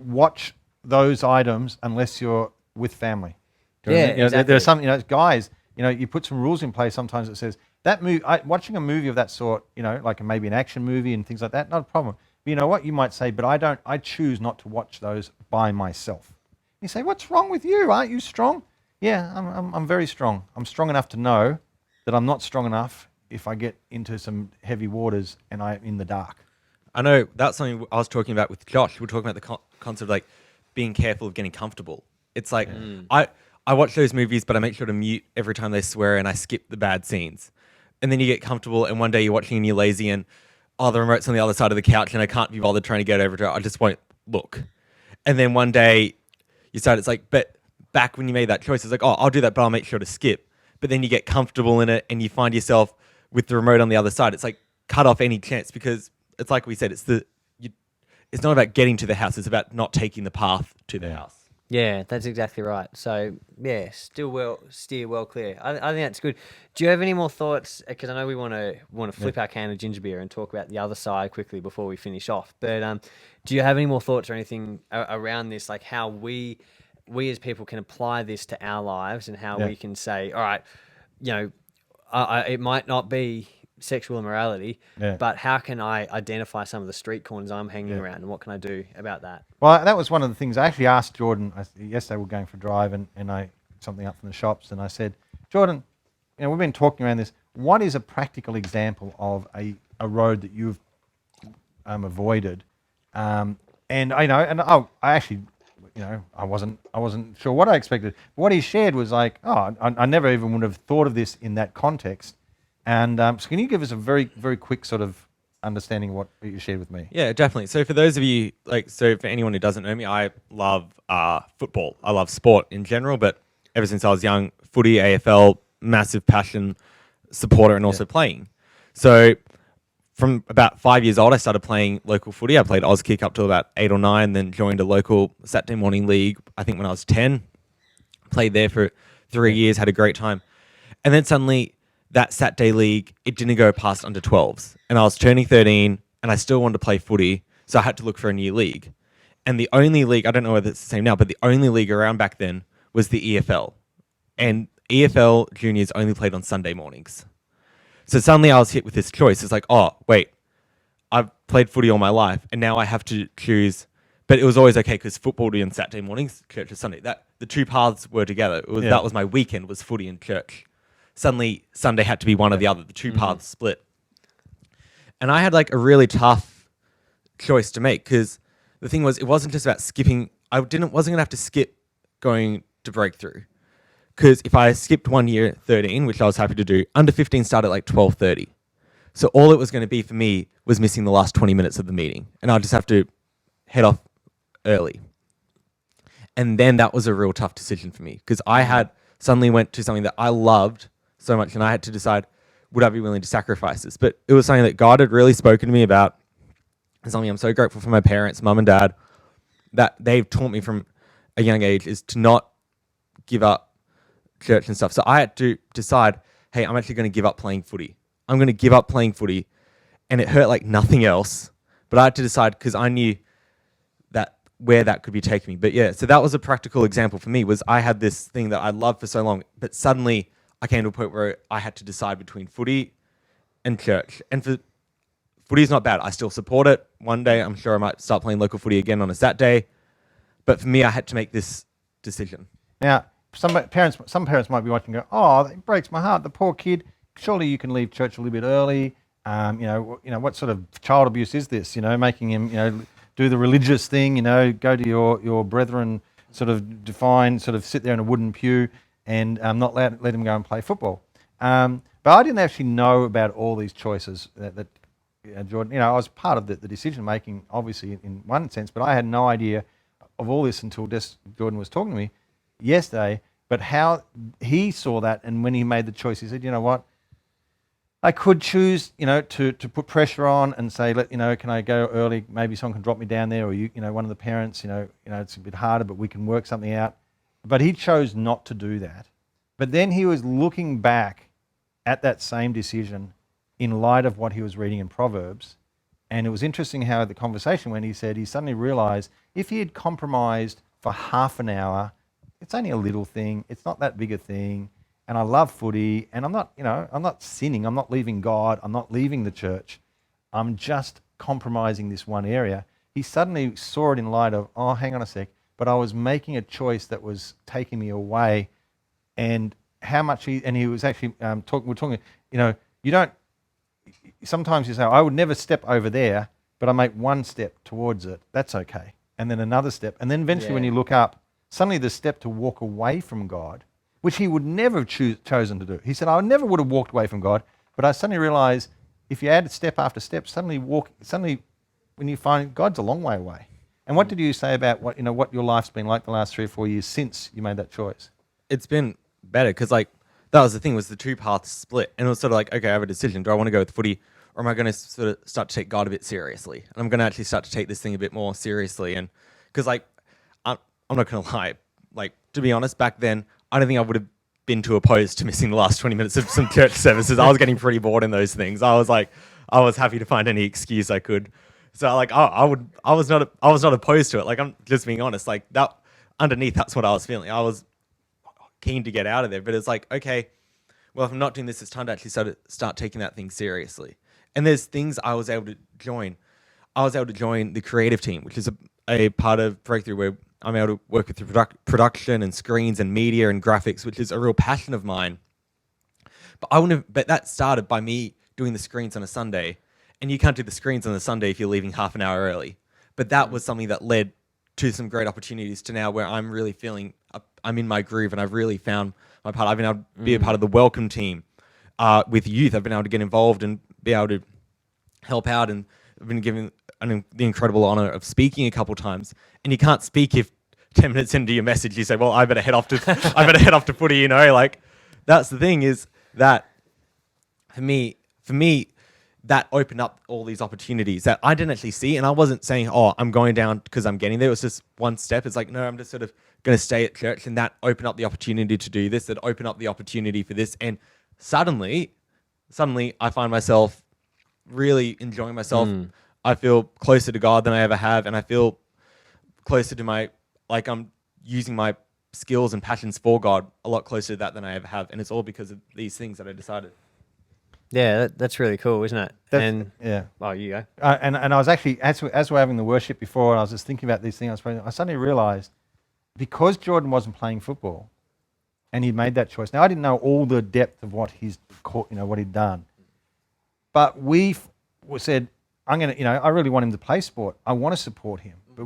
watch those items unless you're with family. Exactly. There's some guys. You put some rules in place sometimes that says that movie. Watching a movie of that sort, like maybe an action movie and things like that, not a problem. But you know what? You might say, but I choose not to watch those by myself. You say, what's wrong with you? Aren't you strong? Yeah, I'm very strong. I'm strong enough to know that I'm not strong enough if I get into some heavy waters and I'm in the dark. I know that's something I was talking about with Josh. We're talking about the concept of like being careful of getting comfortable. It's like I watch those movies, but I make sure to mute every time they swear and I skip the bad scenes. And then you get comfortable and one day you're watching and you're lazy and the remote's on the other side of the couch and I can't be bothered trying to get over to it. I just won't look. And then one day you start, it's like, but back when you made that choice, it's like, I'll do that, but I'll make sure to skip. But then you get comfortable in it and you find yourself with the remote on the other side. It's like cut off any chance because it's like we said, it's not about getting to the house. It's about not taking the path to the house. Yeah, that's exactly right. So, steer well clear. I think that's good. Do you have any more thoughts? Because I know we want to flip our can of ginger beer and talk about the other side quickly before we finish off. But do you have any more thoughts or anything around this, like how we as people can apply this to our lives and how we can say, all right, it might not be sexual immorality, but how can I identify some of the street corners I'm hanging around and what can I do about that? Well, that was one of the things I actually asked Jordan. Yesterday we were going for a drive and I something up from the shops and I said, Jordan, we've been talking around this. What is a practical example of a road that you've avoided? I actually, I wasn't sure what I expected. What he shared was like, I never even would have thought of this in that context. And so can you give us a very, very quick sort of understanding of what you shared with me? Yeah, definitely. So for those of you, for anyone who doesn't know me, I love football. I love sport in general, but ever since I was young, footy, AFL, massive passion, supporter, and also playing. So from about 5 years old, I started playing local footy. I played Auskick up to about 8 or 9, then joined a local Saturday morning league, I think when I was 10. Played there for 3 years, had a great time. And then suddenly that Saturday league, it didn't go past under 12s. And I was turning 13 and I still wanted to play footy. So I had to look for a new league. And the only league, I don't know whether it's the same now, but the only league around back then was the EFL. And EFL juniors only played on Sunday mornings. So suddenly I was hit with this choice. It's like, wait, I've played footy all my life and now I have to choose. But it was always okay because football would be on Saturday mornings, church is Sunday. The two paths were together. That was my weekend, was footy and church. Suddenly Sunday had to be one or the other. The two paths split. And I had like a really tough choice to make because the thing was, it wasn't just about skipping. Wasn't going to have to skip going to breakthrough. Because if I skipped 1 year at 13, which I was happy to do, under 15 started at like 12:30. So all it was going to be for me was missing the last 20 minutes of the meeting. And I'd just have to head off early. And then that was a real tough decision for me because I had suddenly went to something that I loved so much and I had to decide, would I be willing to sacrifice this? But it was something that God had really spoken to me about. And something I'm so grateful for my parents, mum and dad, that they've taught me from a young age is to not give up church and stuff. So I had to decide, hey, I'm actually going to give up playing footy. I'm going to give up playing footy. And it hurt like nothing else. But I had to decide because I knew that where that could be taking me. But yeah, so that was a practical example for me was I had this thing that I loved for so long, but suddenly I came to a point where I had to decide between footy and church. And footy is not bad. I still support it. One day, I'm sure I might start playing local footy again on a Saturday. But for me, I had to make this decision. Now, some parents might be watching and go, oh, it breaks my heart. The poor kid. Surely you can leave church a little bit early. What sort of child abuse is this? Making him, do the religious thing. Go to your brethren, sort of define, sort of sit there in a wooden pew and not let him go and play football. But I didn't actually know about all these choices that Jordan. I was part of the decision making, obviously in one sense, but I had no idea of all this until Jordan was talking to me yesterday. But how he saw that, and when he made the choice, he said, "You know what? I could choose, to put pressure on and say, can I go early? Maybe someone can drop me down there, or one of the parents, it's a bit harder, but we can work something out." But he chose not to do that. But then he was looking back at that same decision in light of what he was reading in Proverbs. And it was interesting how the conversation went. He said he suddenly realized if he had compromised for half an hour, it's only a little thing. It's not that big a thing. And I love footy, and I'm not sinning. I'm not leaving God. I'm not leaving the church. I'm just compromising this one area. He suddenly saw it in light of, oh, hang on a sec, but I was making a choice that was taking me away, and how much he was actually talking, you don't, sometimes you say, I would never step over there, but I make one step towards it. That's okay. And then another step. And then eventually when you look up, suddenly the step to walk away from God, which he would never have chosen to do. He said, I never would have walked away from God, but I suddenly realized if you add step after step, suddenly when you find God's a long way away. And what did you say about what your life's been like the last 3 or 4 years since you made that choice? It's been better because that was the thing, was the two paths split. And it was sort of like, okay, I have a decision. Do I want to go with footy, or am I going to sort of start to take God a bit seriously? And I'm going to actually start to take this thing a bit more seriously. And because I'm not going to lie, to be honest, back then, I don't think I would have been too opposed to missing the last 20 minutes of some church services. I was getting pretty bored in those things. I was happy to find any excuse I could. So I was not opposed to it. I'm just being honest. That underneath, that's what I was feeling. I was keen to get out of there, but it's okay, well, if I'm not doing this, it's time to actually start taking that thing seriously. And there's things I was able to join. I was able to join the creative team, which is a part of Breakthrough where I'm able to work with the production and screens and media and graphics, which is a real passion of mine. But that started by me doing the screens on a Sunday, and you can't do the screens on a Sunday if you're leaving half an hour early. But that was something that led to some great opportunities to now where I'm really feeling I'm in my groove, and I've really found my part. I've been able to be a part of the welcome team with youth. I've been able to get involved and be able to help out, and I've been given the incredible honor of speaking a couple times. And you can't speak if 10 minutes into your message you say, well, I better head off to footy, that's the thing, is that for me that opened up all these opportunities that I didn't actually see. And I wasn't saying, oh, I'm going down because I'm getting there. It was just one step. It's no, I'm just sort of going to stay at church, and that opened up the opportunity to do this, that opened up the opportunity for this. And suddenly I find myself really enjoying myself. I feel closer to God than I ever have, and I feel closer to I'm using my skills and passions for God a lot closer to that than I ever have, and it's all because of these things that I decided. Yeah, that's really cool, isn't it? Yeah. Oh, you go. And I was actually, as we're having the worship before, and I was just thinking about these things, I suddenly realised, because Jordan wasn't playing football, and he made that choice. Now, I didn't know all the depth of what what he'd done, but we said, I really want him to play sport. I want to support him. But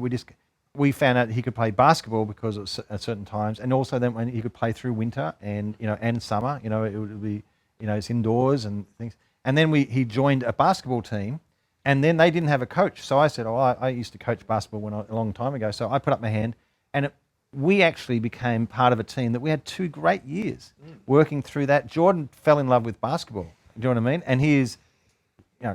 we found out that he could play basketball because at certain times, and also then when he could play through winter and summer. It would be, it's indoors and things. And then he joined a basketball team, and then they didn't have a coach. So I said, I used to coach basketball a long time ago. So I put up my hand, and we actually became part of a team that we had 2 great years working through that. Jordan fell in love with basketball. Do you know what I mean? And he is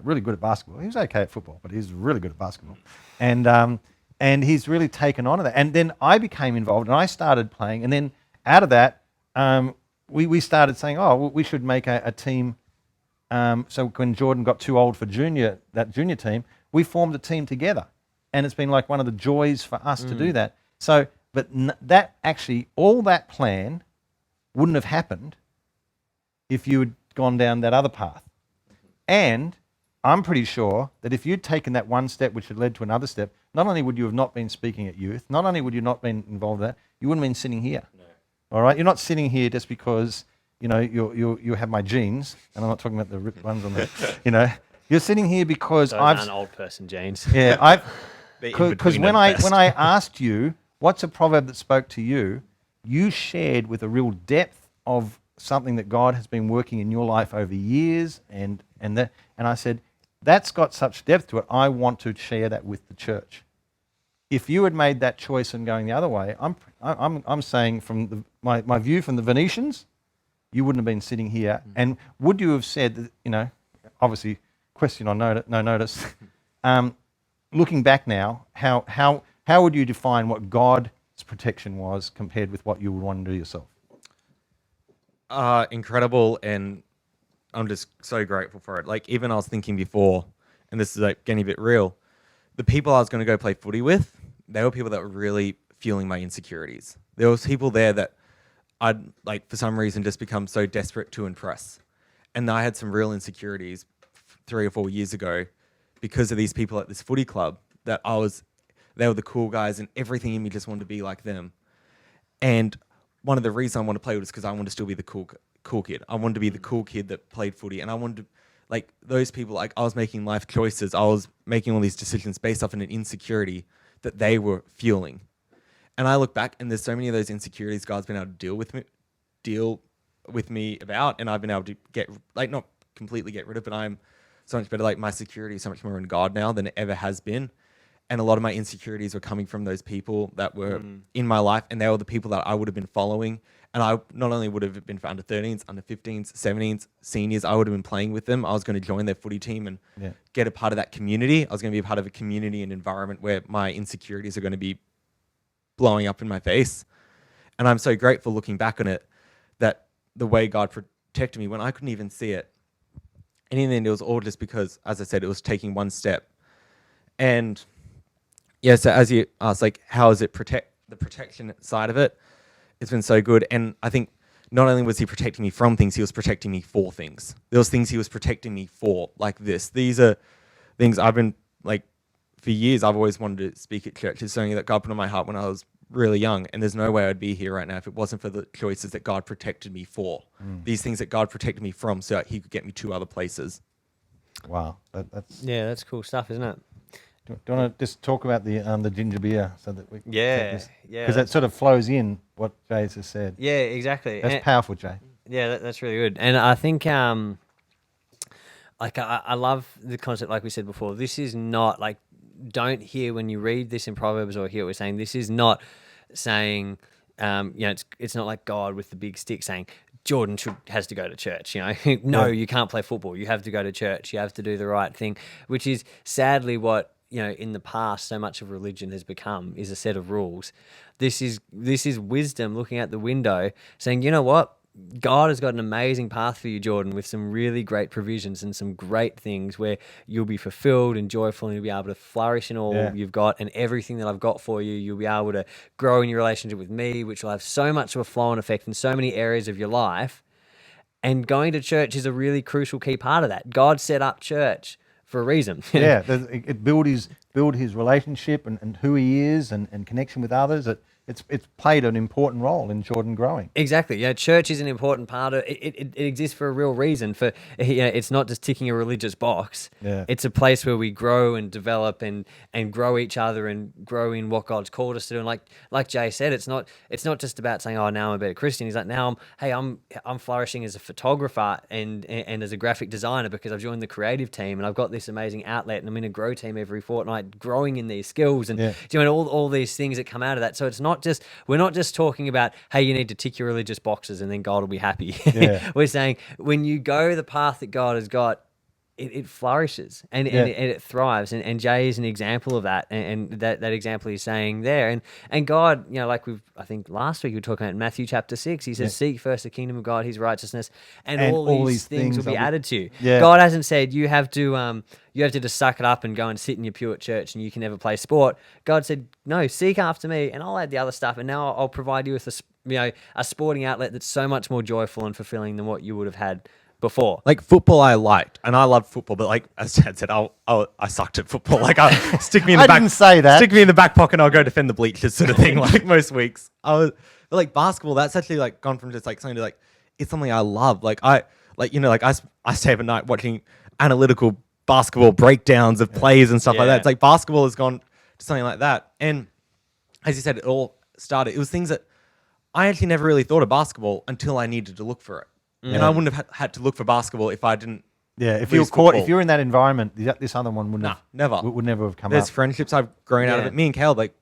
really good at basketball. He was okay at football, but he's really good at basketball. And he's really taken on to that. And then I became involved, and I started playing. And then out of that, we started saying, we should make a team. So when Jordan got too old for that junior team, we formed a team together. And it's been like one of the joys for us to do that. So, but that actually, all that plan wouldn't have happened if you had gone down that other path. And I'm pretty sure that if you'd taken that one step which had led to another step, not only would you have not been speaking at youth, not only would you not been involved in that, you wouldn't have been sitting here. All right, you're not sitting here just because you have my genes, and I'm not talking about the ripped ones on the, You're sitting here because Those aren't old person genes. Yeah, They're in because between when at I best. when I asked you what's a proverb that spoke to you, you shared with a real depth of something that God has been working in your life over years, and I said that's got such depth to it. I want to share that with the church. If you had made that choice and going the other way, I'm saying from my view from the Venetians, you wouldn't have been sitting here. And would you have said that, obviously, question on no notice, looking back now, how would you define what God's protection was compared with what you would want to do yourself? Incredible, and I'm just so grateful for it. Like, even I was thinking before, and this is like getting a bit real, the people I was going to go play footy with, they were people that were really feeling my insecurities. There was people there that I'd, like, for some reason just become so desperate to impress. And I had some real insecurities 3 or 4 years ago because of these people at this footy club that they were the cool guys, and everything in me just wanted to be like them. And one of the reasons I wanted to play was because I wanted to still be the cool kid. I wanted to be the cool kid that played footy, and I wanted to, like, those people, like, I was making life choices. I was making all these decisions based off an insecurity that they were feeling. And I look back, and there's so many of those insecurities God's been able to deal with me about, and I've been able to get, like, not completely get rid of, but I'm so much better. Like, my security is so much more in God now than it ever has been. And a lot of my insecurities were coming from those people that were in my life, and they were the people that I would have been following. And I not only would have been for under 13s, under 15s, 17s, seniors, I would have been playing with them. I was going to join their footy team and get a part of that community. I was going to be a part of a community and environment where my insecurities are going to be blowing up in my face. And I'm so grateful looking back on it that the way God protected me when I couldn't even see it. And in the end, it was all just because, as I said, it was taking one step. And yeah, so as you asked, like, how is it the protection side of it? It's been so good. And I think not only was he protecting me from things, he was protecting me for things. There was things he was protecting me for, like this. These are things I've been, like, for years, I've always wanted to speak at church. It's something that God put on my heart when I was really young. And there's no way I'd be here right now if it wasn't for the choices that God protected me for. These things that God protected me from so that he could get me to other places. Wow, that's That's cool stuff, isn't it? Do you want to just talk about the ginger beer so that we Yeah. because that sort of flows in what Jay's just said. Yeah, exactly. That's powerful, Jay. Yeah, that's really good. And I think, like, I love the concept, like we said before. This is not, like, don't hear when you read this in Proverbs or hear what we're saying. This is not saying, it's not like God with the big stick saying, Jordan has to go to church, No, you can't play football. You have to go to church. You have to do the right thing, which is sadly what, in the past, so much of religion has become is a set of rules. This is wisdom looking out the window saying, you know what? God has got an amazing path for you, Jordan, with some really great provisions and some great things where you'll be fulfilled and joyful and you'll be able to flourish in all you've got, and everything that I've got for you, you'll be able to grow in your relationship with me, which will have so much of a flow-on effect in so many areas of your life. And going to church is a really crucial key part of that. God set up church for a reason. It build his relationship and who he is and connection with others. It's played an important role in Jordan growing. Exactly. Church is an important part of it. It exists for a real reason. It's not just ticking a religious box. Yeah. It's a place where we grow and develop and grow each other and grow in what God's called us to do. And like Jay said, it's not just about saying, oh, now I'm a better Christian. He's like, now I'm flourishing as a photographer and as a graphic designer because I've joined the creative team and I've got this amazing outlet and I'm in a grow team every fortnight, growing in these skills and doing all these things that come out of that. So we're not just talking about, hey, you need to tick your religious boxes and then God will be happy. Yeah. We're saying when you go the path that God has got, it flourishes and it thrives. And Jay is an example of that. And that example he's saying there. And God, like I think last week we were talking about in Matthew chapter 6, he says, seek first the kingdom of God, his righteousness, and all these things will be added to you. Yeah. God hasn't said you have to just suck it up and go and sit in your pew at church and you can never play sport. God said, no, seek after me and I'll add the other stuff. And now I'll provide you with a sporting outlet that's so much more joyful and fulfilling than what you would have had before. Like, football I liked, and I loved football, but, like, as Chad said, I sucked at football. Like, stick me in the I back. didn't say that. Stick me in the back pocket and I'll go defend the bleachers sort of thing, like most weeks. But like basketball, that's actually like gone from just like something to like it's something I love. Like I stay up at night watching analytical basketball breakdowns of plays and stuff like Yeah. that. It's like basketball has gone to something like that. And as you said, it all started. It was things that I actually never really thought of basketball until I needed to look for it. And I wouldn't have had to look for basketball if I didn't. Yeah, if you were lose caught, football. if you're in that environment, this other one wouldn't Nah, have, never. would never have come There's up. friendships I've grown out of Yeah. it. Me and Caleb, like,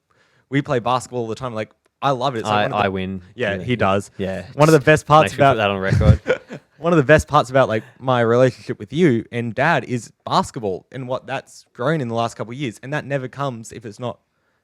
we play basketball all the time. Like, I love it. It's like one of the- I win. Yeah, he does. Yeah. One of the best parts Make sure you put about that on record. one of the best parts about like my relationship with you and Dad is basketball and what that's grown in the last couple of years, and that never comes if it's not.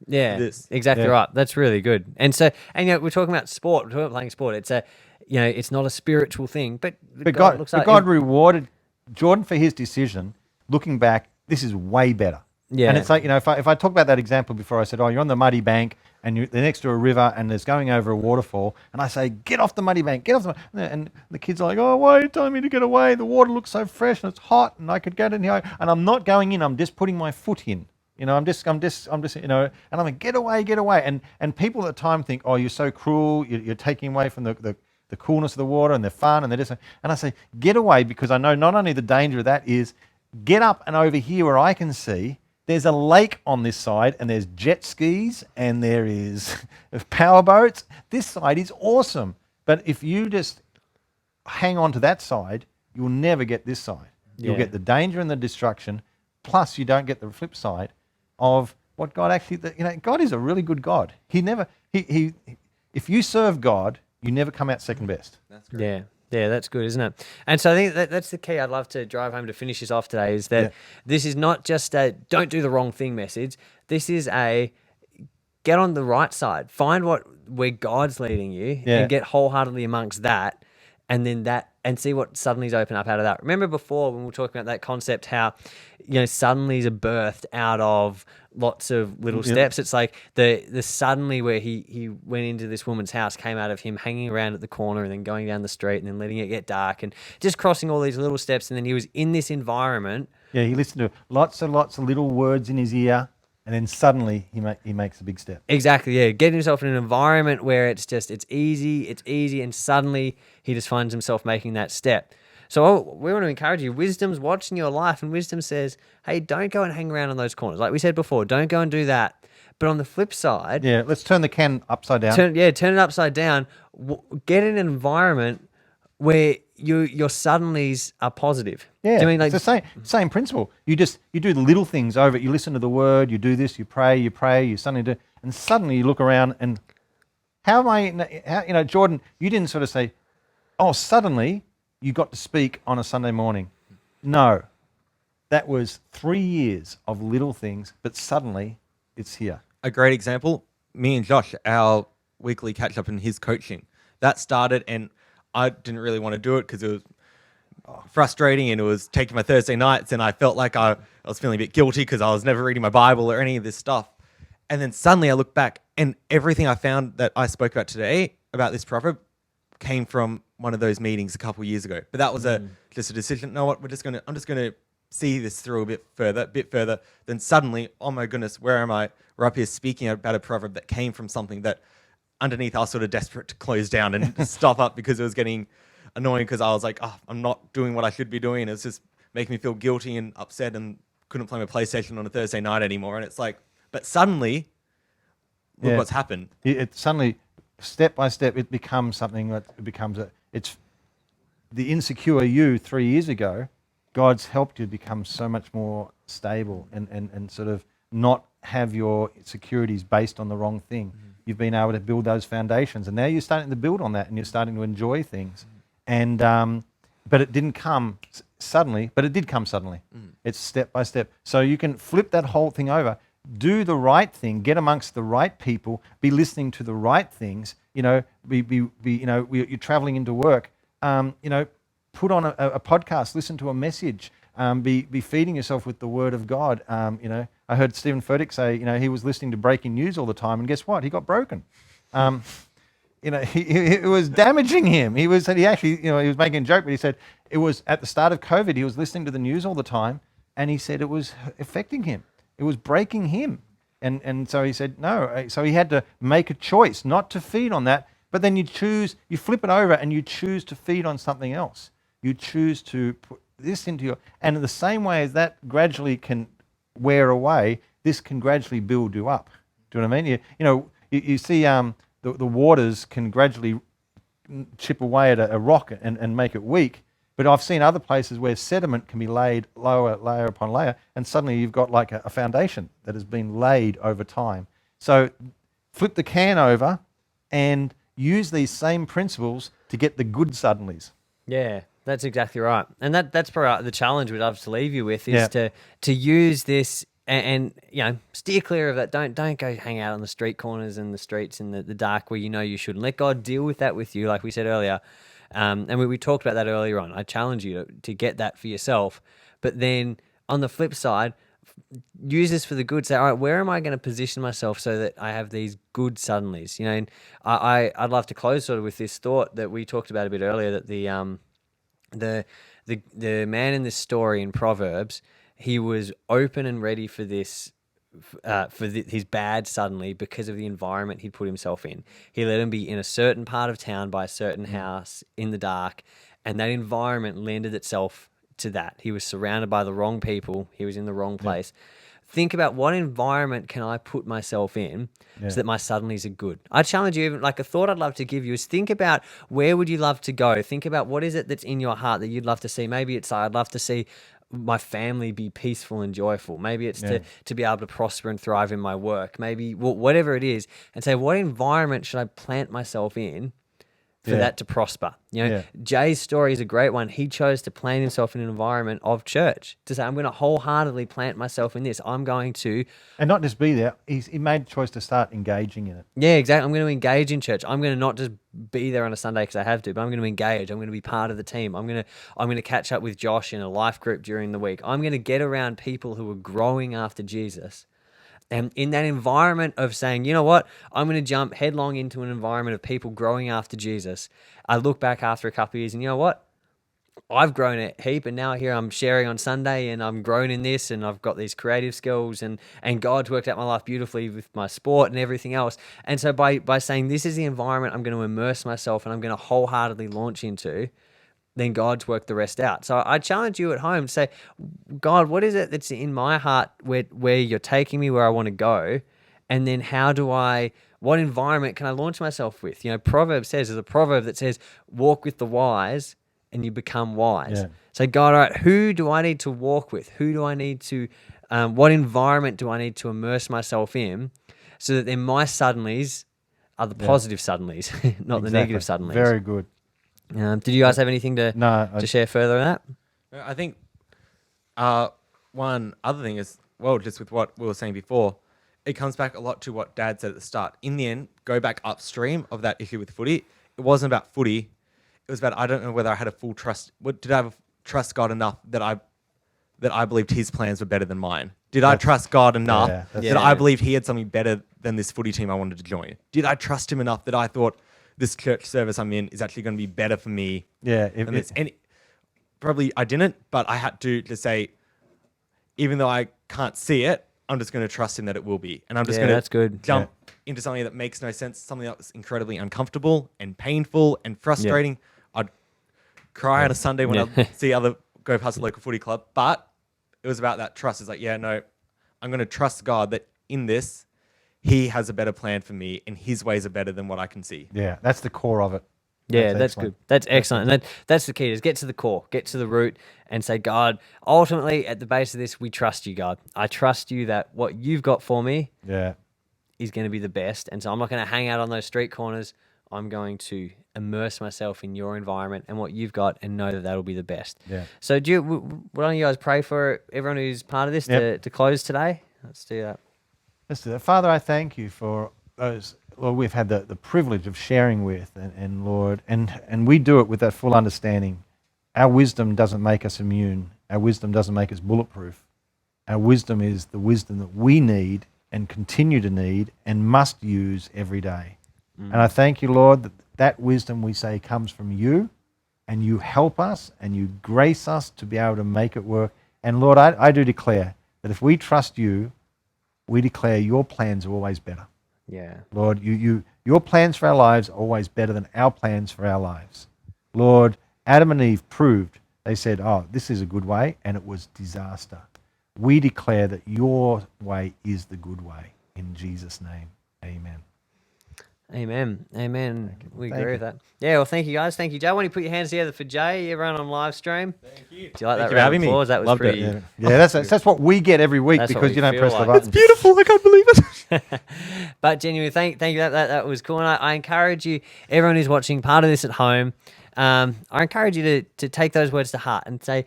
Yeah, This. exactly Yeah. right. That's really good. And so, and we're talking about sport. We're talking about playing sport. It's a, it's not a spiritual thing, but God looks like God rewarded Jordan for his decision. Looking back, this is way better. Yeah. And it's like, if I talk about that example before, I said, oh, you're on the muddy bank and they're next to a river and there's going over a waterfall. And I say, get off the muddy bank, get off and the kids are like, oh, why are you telling me to get away? The water looks so fresh and it's hot and I could get in here. And I'm not going in, I'm just putting my foot in. I'm just, and I'm like, get away. And people at the time think, oh, you're so cruel. You're taking away from the coolness of the water and the fun and the this. And I say, get away, because I know not only the danger of that is, get up and over here where I can see, there's a lake on this side and there's jet skis and there is power boats. This side is awesome. But if you just hang on to that side, you'll never get this side. You'll Yeah. get the danger and the destruction, plus you don't get the flip side of what God actually, God is a really good God. If you serve God, you never come out second best. That's great. Yeah. Yeah, that's good, isn't it? And so I think that's the key I'd love to drive home to finish this off today, is that this is not just a don't do the wrong thing message. This is a get on the right side. Find where God's leading you and get wholeheartedly amongst that, and then and see what suddenlies open up out of that. Remember before when we were talking about that concept, how suddenlies are birthed out of lots of little steps. It's like the suddenly where he went into this woman's house came out of him hanging around at the corner and then going down the street and then letting it get dark and just crossing all these little steps, and then he was in this environment. Yeah, he listened to lots of little words in his ear, and then suddenly he makes a big step. Exactly, yeah. Getting himself in an environment where it's easy, and suddenly he just finds himself making that step. So we want to encourage you. Wisdom's watching your life, and wisdom says, hey, don't go and hang around on those corners. Like we said before, don't go and do that. But on the flip side... Yeah, let's turn the can upside down. Turn it upside down. Get in an environment where your suddenlies are positive. Yeah, Do you mean it's the same principle. You do the little things over it. You listen to the word, you do this, you pray, you suddenly do, and suddenly you look around and Jordan, you didn't sort of say, oh, suddenly you got to speak on a Sunday morning. No, that was 3 years of little things, but suddenly it's here. A great example, me and Josh, our weekly catch up in his coaching, that started, and I didn't really want to do it because it was frustrating and it was taking my Thursday nights, and I felt like I was feeling a bit guilty because I was never reading my Bible or any of this stuff. And then suddenly I look back and everything I found that I spoke about today about this proverb came from one of those meetings a couple of years ago. But that was just a decision. You know what? I'm just gonna see this through a bit further. Then suddenly, oh my goodness, where am I? We're up here speaking about a proverb that came from something that underneath I was sort of desperate to close down and stop up because it was getting annoying, because I was like, oh, I'm not doing what I should be doing. It's just making me feel guilty and upset and couldn't play my PlayStation on a Thursday night anymore. And it's like, but suddenly, look what's happened. It suddenly, step by step, it becomes something that it's the insecure you 3 years ago. God's helped you become so much more stable and sort of not have your securities based on the wrong thing. Mm-hmm. You've been able to build those foundations, and now you're starting to build on that, and you're starting to enjoy things. Mm-hmm. And but it didn't come suddenly. But it did come suddenly. Mm-hmm. It's step by step. So you can flip that whole thing over. Do the right thing. Get amongst the right people. Be listening to the right things. You're traveling into work. Put on a podcast. Listen to a message. Be feeding yourself with the Word of God. I heard Stephen Furtick say, he was listening to breaking news all the time, and guess what? He got broken. It was damaging him. He was making a joke, but he said it was at the start of COVID. He was listening to the news all the time, and he said it was affecting him. It was breaking him, and so he said no. So he had to make a choice not to feed on that, But then you flip it over and you choose to feed on something else. You choose to put this into your, and in the same way as that gradually can wear away, this can gradually build you up. Do you know what I mean? You see the waters can gradually chip away at a rock and make it weak. But I've seen other places where sediment can be laid layer upon layer, and suddenly you've got like a foundation that has been laid over time. So flip the can over and use these same principles to get the good suddenlies. Yeah, that's exactly right. And that's probably the challenge we'd love to leave you with is to use this and steer clear of that. Don't go hang out on the street corners and the streets in the dark where you shouldn't. Let God deal with that with you, like we said earlier. And we talked about that earlier on. I challenge you to get that for yourself. But then on the flip side, use this for the good. Say, all right, where am I going to position myself so that I have these good suddenlies? And I'd love to close sort of with this thought that we talked about a bit earlier, that the man in this story in Proverbs, he was open and ready for this. His bad suddenly because of the environment he'd put himself in. He let him be in a certain part of town by a certain house in the dark, and that environment lended itself to that. He was surrounded by the wrong people. He was in the wrong place. Think about what environment can I put myself in so that my suddenlies are good. I challenge you, even like a thought I'd love to give you is think about where would you love to go? Think about what is it that's in your heart that you'd love to see. Maybe it's I'd love to see my family be peaceful and joyful. Maybe it's to be able to prosper and thrive in my work. Maybe whatever it is, and say, what environment should I plant myself in for that to prosper? Jay's story is a great one. He chose to plant himself in an environment of church, to say, I'm going to wholeheartedly plant myself in this. I'm going to... And not just be there. He made the choice to start engaging in it. Yeah, exactly. I'm going to engage in church. I'm going to not just be there on a Sunday because I have to, but I'm going to engage. I'm going to be part of the team. I'm going to catch up with Josh in a life group during the week. I'm going to get around people who are growing after Jesus. And in that environment of saying, you know what, I'm going to jump headlong into an environment of people growing after Jesus. I look back after a couple of years and you know what? I've grown a heap, and now here I'm sharing on Sunday and I'm grown in this, and I've got these creative skills, and God's worked out my life beautifully with my sport and everything else. And so by saying this is the environment I'm going to immerse myself and I'm going to wholeheartedly launch into, then God's worked the rest out. So I challenge you at home to say, God, what is it that's in my heart where you're taking me where I want to go? And then what environment can I launch myself with? Proverbs says, there's a proverb that says, walk with the wise and you become wise. Yeah. So God, all right, who do I need to walk with? Who do I need to, what environment do I need to immerse myself in so that then my suddenlies are the positive suddenlies, not the negative suddenlies? Very good. Did you guys have anything to share further on that? I think one other thing is, just with what we were saying before, it comes back a lot to what Dad said at the start. In the end, go back upstream of that issue with footy. It wasn't about footy. It was about, I don't know whether I had a full trust. Did I have trust God enough that I believed His plans were better than mine? Did I trust God enough that I believed He had something better than this footy team I wanted to join? Did I trust Him enough that I thought this church service I'm in is actually going to be better for me? Yeah. Probably I didn't, but I had to say, even though I can't see it, I'm just going to trust Him that it will be. And I'm just going to jump into something that makes no sense, something that was incredibly uncomfortable and painful and frustrating. I'd cry on a Sunday when I see other go past a local footy club, but it was about that trust. It's like, I'm going to trust God that in this, He has a better plan for me and His ways are better than what I can see. Yeah, that's the core of it. Yeah, that's good. That's excellent. And that's the key, is get to the core, get to the root and say, God, ultimately at the base of this, we trust you, God. I trust you that what you've got for me is going to be the best. And so I'm not going to hang out on those street corners. I'm going to immerse myself in your environment and what you've got and know that that'll be the best. Yeah. So why don't you guys pray for everyone who's part of this to close today? Let's do that. Let's do that. Father, I thank you for those, Lord, we've had the privilege of sharing with, and Lord, and we do it with that full understanding. Our wisdom doesn't make us immune. Our wisdom doesn't make us bulletproof. Our wisdom is the wisdom that we need and continue to need and must use every day. And I thank you, Lord, that wisdom, we say, comes from you, and you help us and you grace us to be able to make it work. And Lord, I do declare that if we trust you, we declare your plans are always better. Yeah. Lord, you Your plans for our lives are always better than our plans for our lives. Lord, Adam and Eve proved, they said, oh, this is a good way, and it was disaster. We declare that your way is the good way. In Jesus' name, amen. Amen. Amen. We Thank agree you. with that. Yeah, well, thank you guys. Thank you, Jay. Why don't you put your hands together for Jay, everyone on live stream? Thank you. Do you like Thank that you for round having of me. applause? That was Loved pretty. it. Yeah, that's what we get every week That's what because we you don't feel press the like. button. Beautiful. I can't believe it. But genuinely, thank you. That was cool. And I encourage you, everyone who's watching, part of this at home, I encourage you to take those words to heart and say,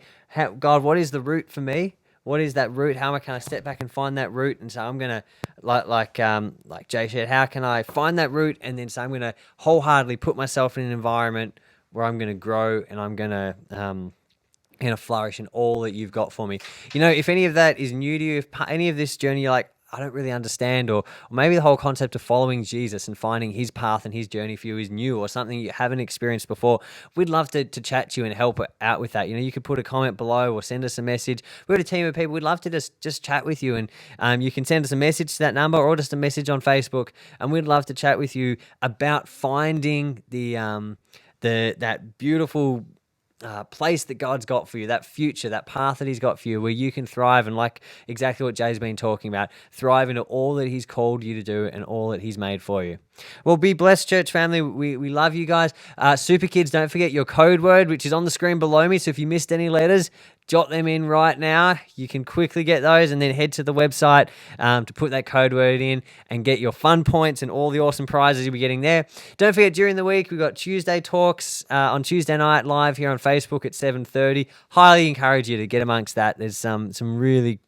God, what is the root for me? What is that root? How can I step back and find that root? And so I'm gonna, like Jay said, how can I find that root? And then so I'm gonna wholeheartedly put myself in an environment where I'm gonna grow and I'm gonna flourish in all that you've got for me. You know, if any of that is new to you, if any of this journey you're like, I don't really understand, or maybe the whole concept of following Jesus and finding his path and his journey for you is new or something you haven't experienced before, we'd love to chat to you and help out with that. You know, you could put a comment below or send us a message. We've got a team of people. We'd love to just chat with you, and you can send us a message to that number or just a message on Facebook, and we'd love to chat with you about finding that beautiful place that God's got for you, that future, that path that he's got for you, where you can thrive and, like exactly what Jay's been talking about, thrive into all that he's called you to do and all that he's made for you. Well, be blessed, church family. We love you guys. Super kids, don't forget your code word, which is on the screen below me. So if you missed any letters, jot them in right now. You can quickly get those and then head to the website to put that code word in and get your fun points and all the awesome prizes you'll be getting there. Don't forget, during the week, we've got Tuesday talks on Tuesday night live here on Facebook at 7:30. Highly encourage you to get amongst that. There's some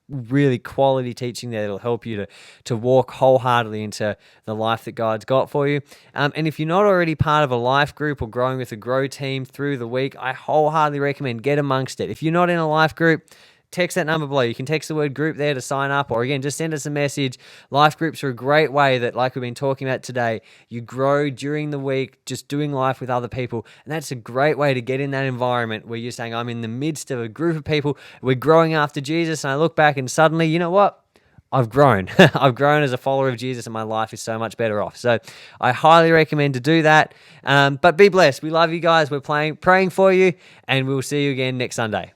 really quality teaching there that'll help you to walk wholeheartedly into the life that God's got for you. And if you're not already part of a life group or growing with a grow team through the week, I wholeheartedly recommend get amongst it. If you're not in a life group, text that number below. You can text the word group there to sign up, or again, just send us a message. Life groups are a great way that, like we've been talking about today, you grow during the week just doing life with other people. And that's a great way to get in that environment where you're saying, I'm in the midst of a group of people, we're growing after Jesus, and I look back and suddenly, you know what? I've grown. I've grown as a follower of Jesus, and my life is so much better off. So I highly recommend to do that. But be blessed. We love you guys. We're praying for you, and we'll see you again next Sunday.